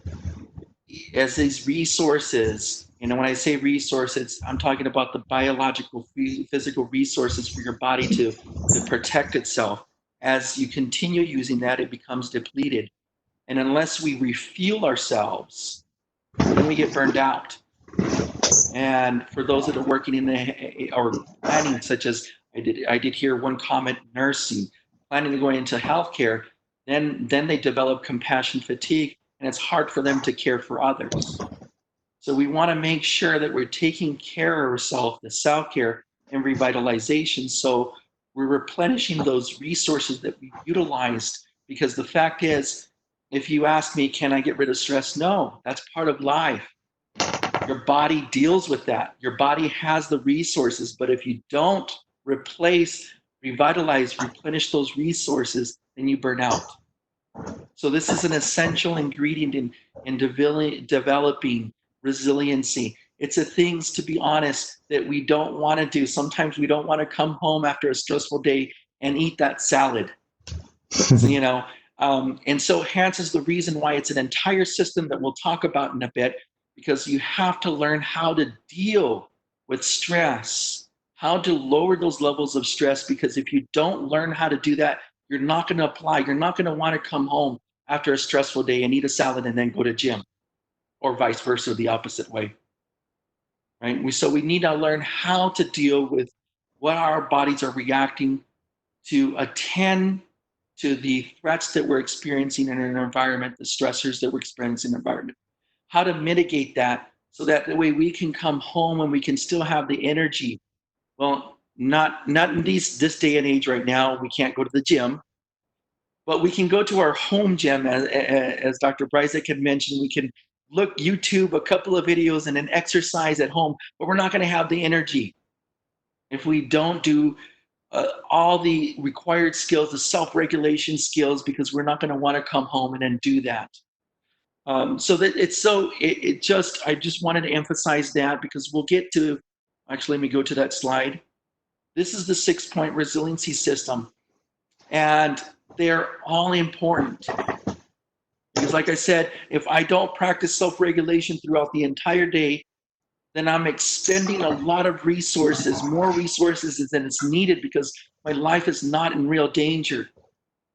As these resources, when I say resources, I'm talking about the biological, physical resources for your body to protect itself. As you continue using that, it becomes depleted. And unless we refuel ourselves, then we get burned out. And for those that are working in or planning, such as I did hear one comment, nursing, planning to go into healthcare, then they develop compassion fatigue, and it's hard for them to care for others. So we want to make sure that we're taking care of ourselves, the self-care and revitalization. So we're replenishing those resources that we've utilized, because the fact is, if you ask me, can I get rid of stress? No, that's part of life. Your body deals with that. Your body has the resources, but if you don't replace, revitalize, replenish those resources, then you burn out. So this is an essential ingredient in developing resiliency. It's a things, to be honest, that we don't want to do. Sometimes we don't want to come home after a stressful day and eat that salad. You know, and so hence is the reason why it's an entire system that we'll talk about in a bit, because you have to learn how to deal with stress, how to lower those levels of stress, because if you don't learn how to do that, you're not going to apply. You're not going to want to come home after a stressful day and eat a salad and then go to gym, or vice versa, the opposite way. Right? So we need to learn how to deal with what our bodies are reacting to, attend to the threats that we're experiencing in an environment, the stressors that we're experiencing in an environment, how to mitigate that so that the way we can come home and we can still have the energy. Well, not in this day and age right now, we can't go to the gym, but we can go to our home gym, as Dr. Bryzik had mentioned. We can look YouTube a couple of videos and then exercise at home, but we're not going to have the energy if we don't do all the required skills, the self-regulation skills, because we're not going to want to come home and then do that. So that I just wanted to emphasize that, because we'll get to, actually, let me go to that slide. This is the 6-point resiliency system, and they're all important. Because like I said, if I don't practice self-regulation throughout the entire day, then I'm expending a lot of resources, more resources than is needed, because my life is not in real danger.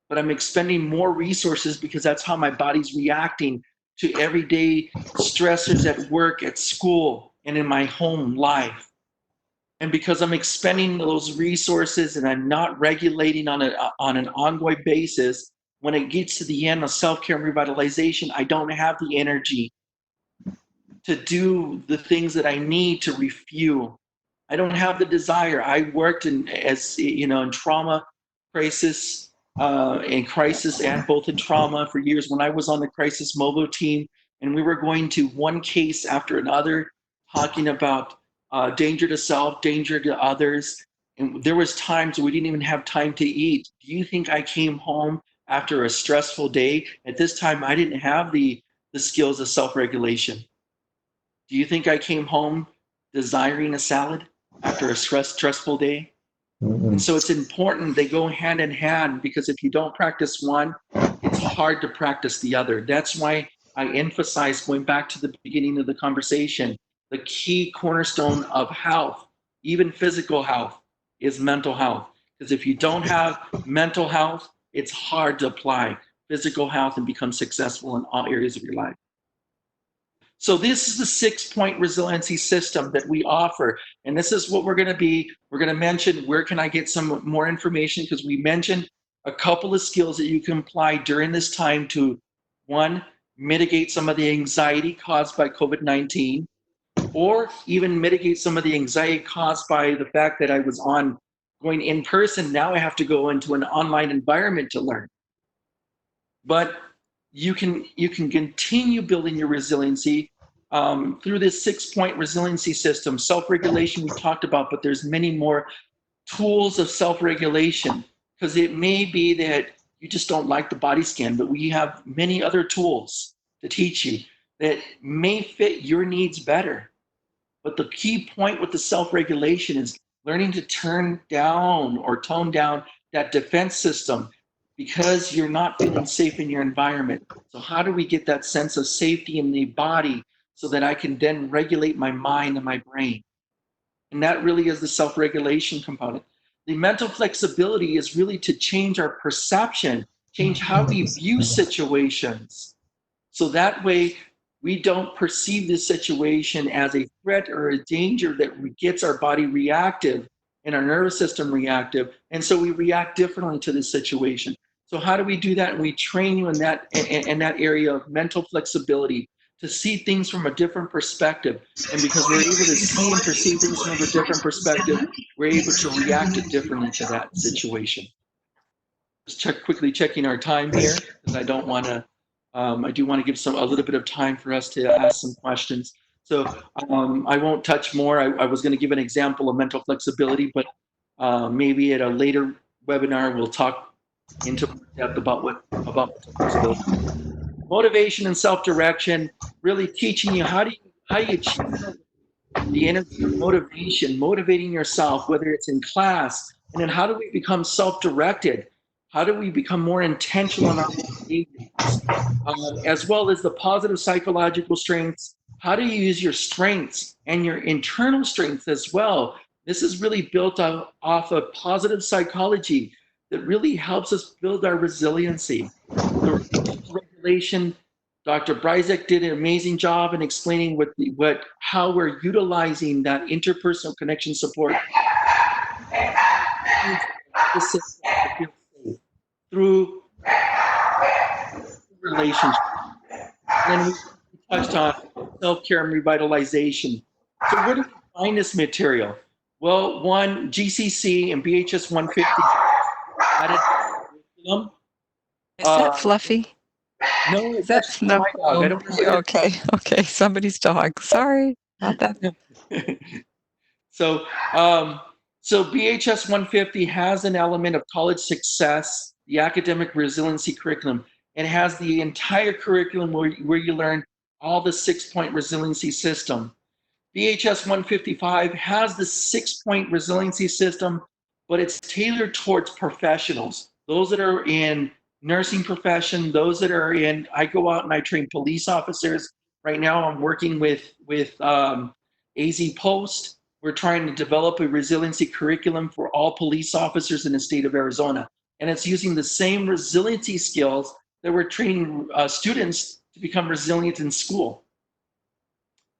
But I'm expending more resources because that's how my body's reacting to everyday stressors at work, at school, and in my home life. And because I'm expending those resources and I'm not regulating on an ongoing basis, when it gets to the end of self-care and revitalization, I don't have the energy to do the things that I need to refuel. I don't have the desire. I worked in trauma, crisis, and both in trauma for years. When I was on the crisis mobile team, and we were going to one case after another, talking about danger to self, danger to others, and there was times we didn't even have time to eat. Do you think I came home after a stressful day? At this time, I didn't have the skills of self-regulation. Do you think I came home desiring a salad after a stressful day? And so it's important, they go hand in hand, because if you don't practice one, it's hard to practice the other. That's why I emphasize, going back to the beginning of the conversation, the key cornerstone of health, even physical health, is mental health. Because if you don't have mental health, it's hard to apply physical health and become successful in all areas of your life. So this is the 6-point resiliency system that we offer. And this is what we're going to mention, where can I get some more information? Because we mentioned a couple of skills that you can apply during this time to, one, mitigate some of the anxiety caused by COVID-19, or even mitigate some of the anxiety caused by the fact that I was going in person. Now I have to go into an online environment to learn. But you can continue building your resiliency through this 6-point resiliency system. Self-regulation we talked about, but there's many more tools of self-regulation, because it may be that you just don't like the body scan, but we have many other tools to teach you that may fit your needs better. But the key point with the self-regulation is learning to turn down or tone down that defense system, because you're not feeling safe in your environment. So how do we get that sense of safety in the body so that I can then regulate my mind and my brain? And that really is the self-regulation component. The mental flexibility is really to change our perception, change how we view situations. So that way we don't perceive this situation as a threat or a danger that gets our body reactive and our nervous system reactive. And so we react differently to this situation. So how do we do that? And we train you in that area of mental flexibility, to see things from a different perspective. And because we're able to see and perceive things from a different perspective, we're able to react differently to that situation. Just quickly checking our time here, because I don't want to. I do want to give a little bit of time for us to ask some questions. So I won't touch more. I was going to give an example of mental flexibility, but maybe at a later webinar we'll talk into depth about what's possible. Motivation and self-direction, really teaching you how do you channel the energy of motivation, motivating yourself, whether it's in class, and then how do we become self-directed? How do we become more intentional in our behaviors? As well as the positive psychological strengths. How do you use your strengths and your internal strengths as well? This is really built off of positive psychology that really helps us build our resiliency. The regulation, Dr. Bryzek did an amazing job in explaining how we're utilizing that interpersonal connection support through relationships. And then we touched on self-care and revitalization. So where do we find this material? Well, one, GCC and BHS 150 added curriculum. Is that Fluffy? No, Is that's that no? my dog. I don't know. Okay, somebody's dog. Sorry about that. So, so BHS 150 has an element of college success, the academic resiliency curriculum. It has the entire curriculum where you learn all the 6-point resiliency system. BHS 155 has the 6-point resiliency system, but it's tailored towards professionals, those that are in nursing profession, those that are in, I go out and I train police officers. Right now I'm working with AZ Post. We're trying to develop a resiliency curriculum for all police officers in the state of Arizona. And it's using the same resiliency skills that we're training students to become resilient in school.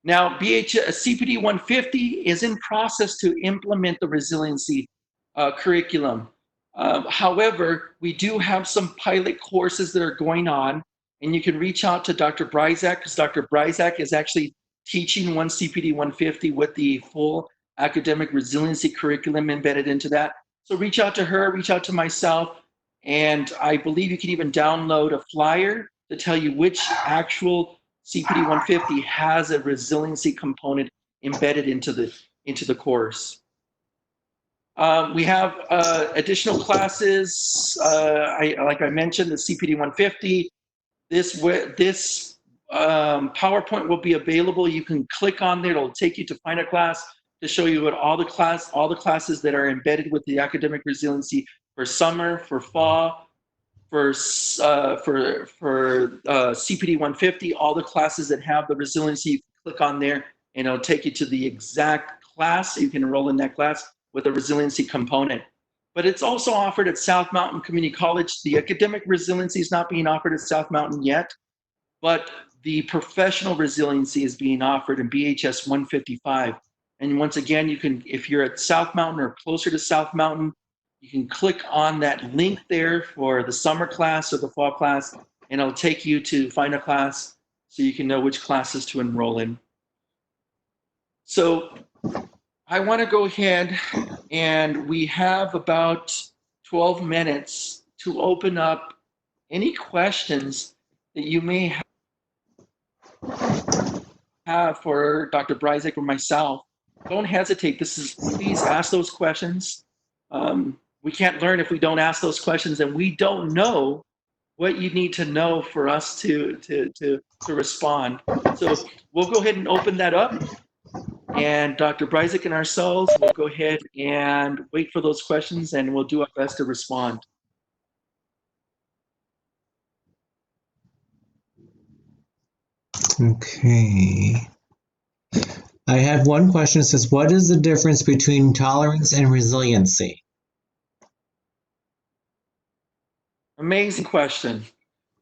Now, CPD 150 is in process to implement the resiliency curriculum. However, we do have some pilot courses that are going on, and you can reach out to Dr. Bryzak, because Dr. Bryzak is actually teaching CPD 150 with the full academic resiliency curriculum embedded into that. So reach out to her, reach out to myself, and I believe you can even download a flyer to tell you which actual CPD 150 has a resiliency component embedded into the course. We have additional classes. Like I mentioned, the CPD 150. This PowerPoint will be available. You can click on there. It'll take you to find a class to show you what all the classes that are embedded with the academic resiliency for summer, for fall, for CPD 150, all the classes that have the resiliency, you click on there and it'll take you to the exact class. You can enroll in that class with a resiliency component. But it's also offered at South Mountain Community College. The academic resiliency is not being offered at South Mountain yet, but the professional resiliency is being offered in BHS 155. And once again, you can, if you're at South Mountain or closer to South Mountain, you can click on that link there for the summer class or the fall class, and it'll take you to find a class so you can know which classes to enroll in. So I want to go ahead, and we have about 12 minutes to open up any questions that you may have for Dr. Bryzak or myself. Don't hesitate. Please ask those questions. We can't learn if we don't ask those questions, and we don't know what you need to know for us to respond. So we'll go ahead and open that up, and Dr. Bryzak and ourselves will go ahead and wait for those questions, and we'll do our best to respond. Okay. I have one question that says, what is the difference between tolerance and resiliency? Amazing question.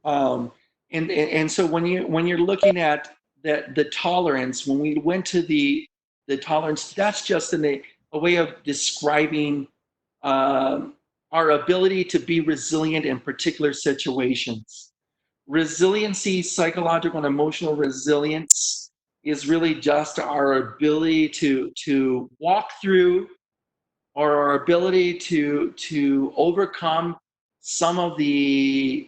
And so when you're looking at the tolerance, when we went to the tolerance, that's just a way of describing our ability to be resilient in particular situations. Resiliency, psychological and emotional resilience, is really just our ability to walk through, or our ability to overcome some of the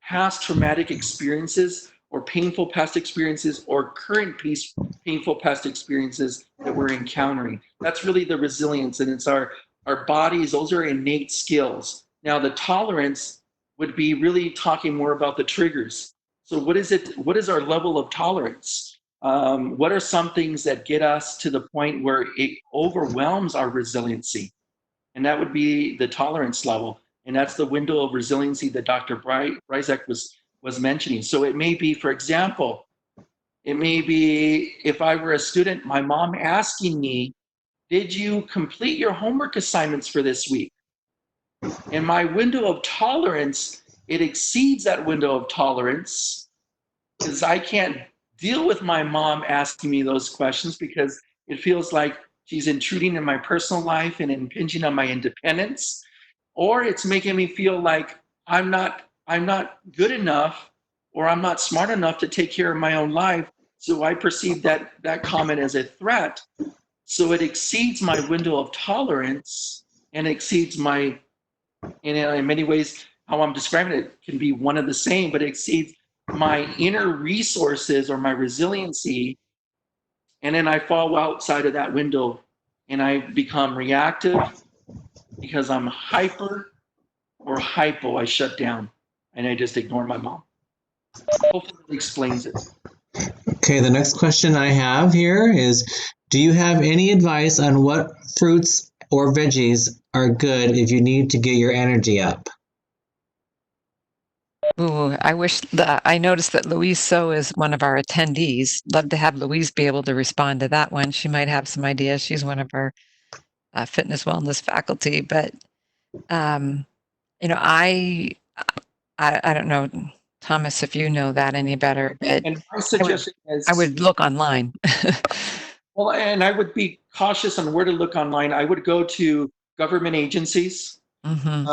past traumatic experiences or painful past experiences or current painful past experiences that we're encountering. That's really the resilience, and it's our bodies. Those are innate skills. Now, the tolerance would be really talking more about the triggers. So what is it? What is our level of tolerance? What are some things that get us to the point where it overwhelms our resiliency? And that would be the tolerance level. And that's the window of resiliency that Dr. Bryzek was mentioning. So it may be, for example, it may be if I were a student, my mom asking me, did you complete your homework assignments for this week? And my window of tolerance, it exceeds that window of tolerance because I can't deal with my mom asking me those questions because it feels like she's intruding in my personal life and impinging on my independence, or it's making me feel like I'm not good enough or I'm not smart enough to take care of my own life. So I perceive that comment as a threat. So it exceeds my window of tolerance and exceeds my, in many ways, how I'm describing it can be one of the same, but it exceeds my inner resources or my resiliency. And then I fall outside of that window and I become reactive because I'm hyper or hypo. I shut down and I just ignore my mom. Hopefully it explains it. Okay, the next question I have here is, do you have any advice on what fruits or veggies are good if you need to get your energy up? Ooh, I wish that I noticed that Louise So is one of our attendees. Love to have Louise be able to respond to that one. She might have some ideas. She's one of our fitness wellness faculty. But um, I don't know, Thomas, if you know that any better. But And my suggestion is, I would look online. well, and I would be cautious on where to look online. I would go to government agencies Hmm.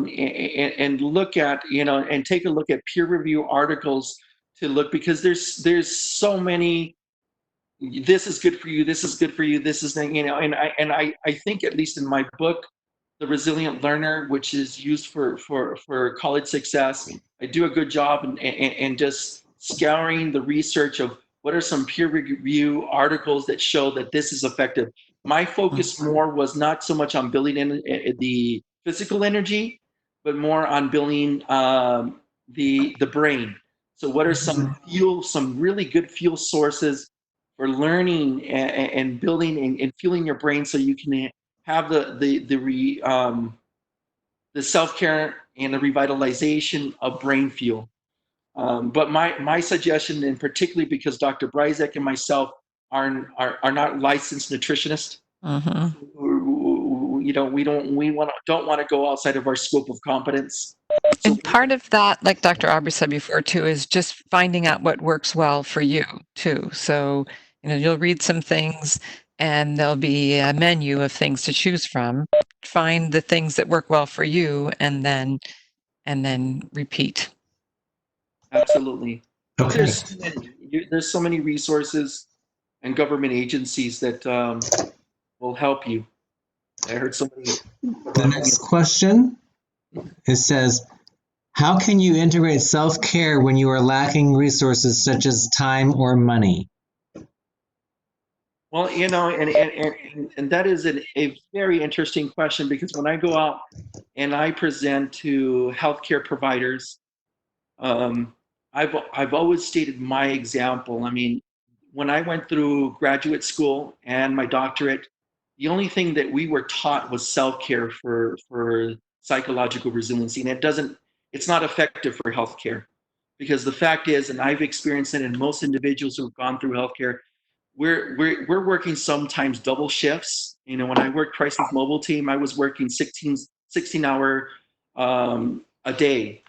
and look at, and take a look at peer review articles to look, because there's so many, this is good for you, this is good for you, this is, and I think, at least in my book, The Resilient Learner, which is used for college success, I do a good job in just scouring the research of what are some peer review articles that show that this is effective. My focus more was not so much on building in the physical energy, but more on building the brain. So what are some really good fuel sources for learning and building and fueling your brain, so you can have the self-care and the revitalization of brain fuel. But my suggestion, and particularly because Dr. Bryzek and myself are not licensed nutritionists, don't want to go outside of our scope of competence. So And part of that, like Dr. Aubrey said before, too, is just finding out what works well for you, too. So, you'll read some things and there'll be a menu of things to choose from. Find the things that work well for you and then repeat. absolutely. But Okay. there's so many resources and government agencies that will help you. I heard somebody. The next question, it says, how can you integrate self-care when you are lacking resources such as time or money? Well, and that is a very interesting question, because when I go out and I present to healthcare providers, um, I've always stated my example. I mean, when I went through graduate school and my doctorate, the only thing that we were taught was self-care for psychological resiliency, and it's not effective for healthcare, because the fact is, and I've experienced it in most individuals who've gone through healthcare, we're working sometimes double shifts. When I worked crisis mobile team, I was working 16-hour a day,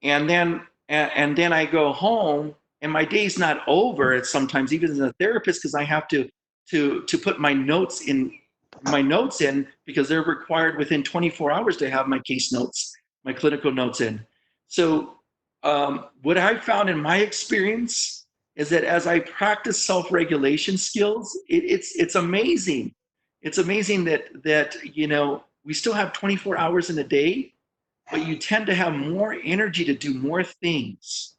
and then I go home and my day's not over. It's sometimes, even as a therapist, because I have to put my notes in because they're required within 24 hours to have my case notes, my clinical notes in. So what I found in my experience is that as I practice self-regulation skills, it's amazing. It's amazing that we still have 24 hours in a day, but you tend to have more energy to do more things.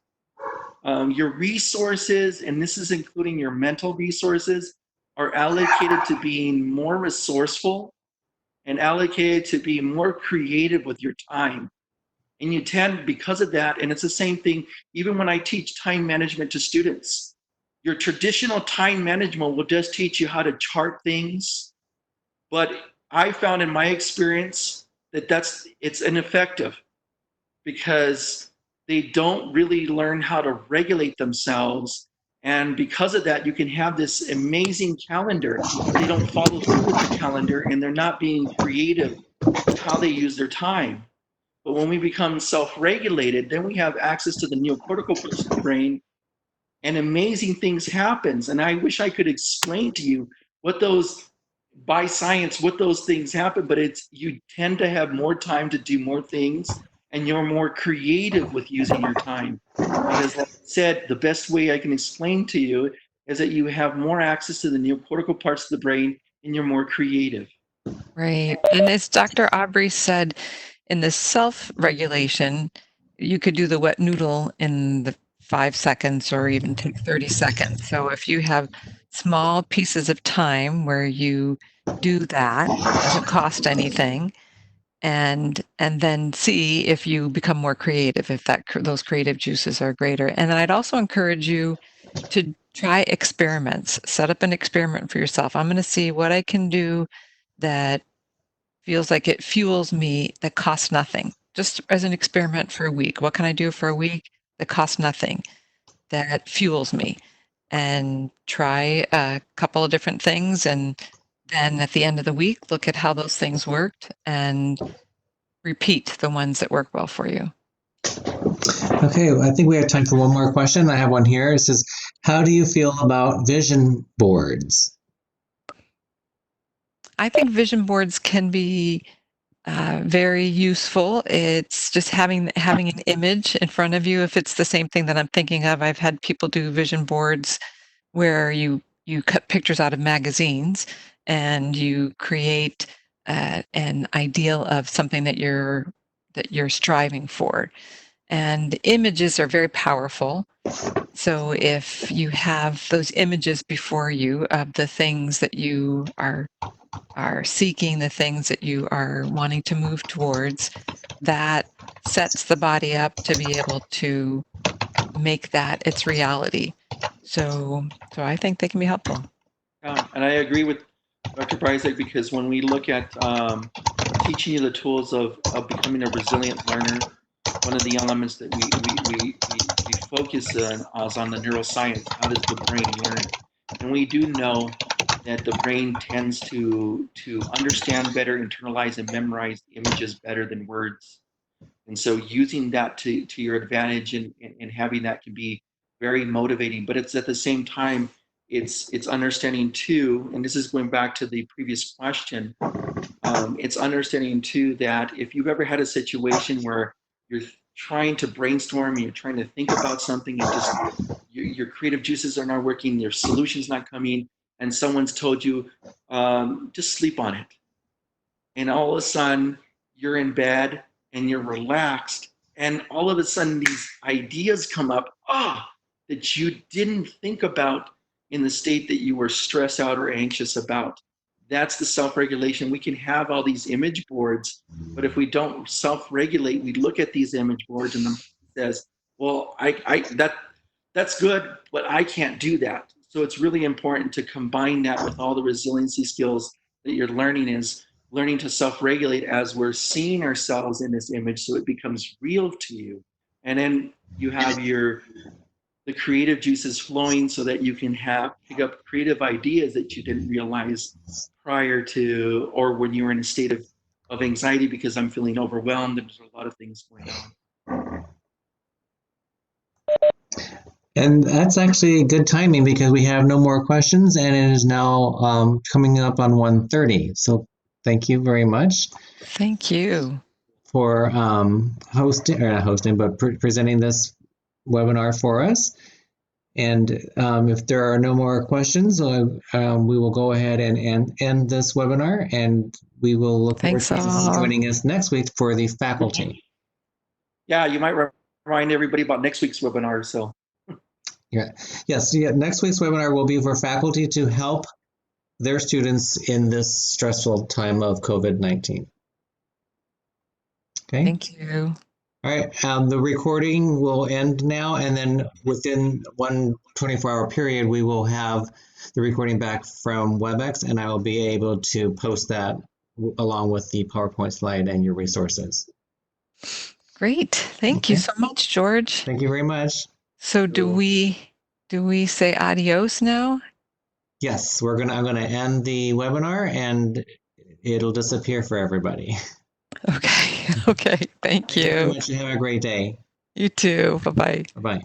Your resources, and this is including your mental resources, are allocated to being more resourceful and allocate it to be more creative with your time. And you tend, because of that, and it's the same thing, even when I teach time management to students, your traditional time management will just teach you how to chart things. But I found in my experience that it's ineffective because they don't really learn how to regulate themselves. And because of that, you can have this amazing calendar, but they don't follow through with the calendar and they're not being creative with how they use their time. But when we become self-regulated, then we have access to the neocortical parts of the brain and amazing things happens. And I wish I could explain to you what those, by science, what those things happen, but it's, you tend to have more time to do more things and you're more creative with using your time. Because like I said, the best way I can explain to you is that you have more access to the neocortical parts of the brain and you're more creative. Right. And as Dr. Aubrey said, in the self-regulation, you could do the wet noodle in the 5 seconds or even take 30 seconds. So if you have small pieces of time where you do that, doesn't cost anything, and then see if you become more creative, if those creative juices are greater. And then I'd also encourage you to try experiments. Set up an experiment for yourself. I'm going to see what I can do that feels like it fuels me that costs nothing. Just as an experiment for a week. What can I do for a week that costs nothing, that fuels me? And try a couple of different things. And then at the end of the week, look at how those things worked and repeat the ones that work well for you. Okay, I think we have time for one more question. I have one here. It says, how do you feel about vision boards? I think vision boards can be very useful. It's just having an image in front of you. If it's the same thing that I'm thinking of, I've had people do vision boards where you cut pictures out of magazines and you create an ideal of something that you're striving for. And images are very powerful. So if you have those images before you of the things that you are seeking, the things that you are wanting to move towards, that sets the body up to be able to make that its reality. So I think they can be helpful. And I agree with Dr. Bryzik because when we look at teaching you the tools of becoming a resilient learner, one of the elements that we focus on is on the neuroscience. How does the brain learn? And we do know that the brain tends to understand better, internalize, and memorize images better than words. And so using that to your advantage and having that can be very motivating, but it's at the same time, it's understanding too, and this is going back to the previous question, it's understanding too that if you've ever had a situation where you're trying to brainstorm, you're trying to think about something, and just your creative juices are not working, your solution's not coming, and someone's told you, just sleep on it. And all of a sudden, you're in bed and you're relaxed, and all of a sudden, these ideas come up, that you didn't think about in the state that you were stressed out or anxious about. That's the self-regulation. We can have all these image boards, but if we don't self-regulate, we look at these image boards and the mind says, well, that's good, but I can't do that. So it's really important to combine that with all the resiliency skills that you're learning, is learning to self-regulate as we're seeing ourselves in this image so it becomes real to you. And then you have the creative juices flowing so that you can pick up creative ideas that you didn't realize prior to, or when you were in a state of anxiety because I'm feeling overwhelmed. There's a lot of things going on. And that's actually good timing because we have no more questions and it is now coming up on 1:30. So thank you very much Thank you. for hosting, or not hosting, but presenting this webinar for us. And if there are no more questions, we will go ahead and end this webinar, and we will look forward Thanks to you all. joining us next week for the faculty. Yeah, you might remind everybody about next week's webinar. So Yeah. Yes. Yeah. Next week's webinar will be for faculty to help their students in this stressful time of COVID-19. Okay. Thank you. All right. The recording will end now, and then within one 24-hour period, we will have the recording back from WebEx, and I will be able to post that along with the PowerPoint slide and your resources. Great. Thank you Okay. so much, George. Thank you very much. So do we say adios now? Yes, I'm gonna end the webinar and it'll disappear for everybody. Okay. Okay. Thank Thank you very you. much and have a great day. You too. Bye-bye. Bye-bye.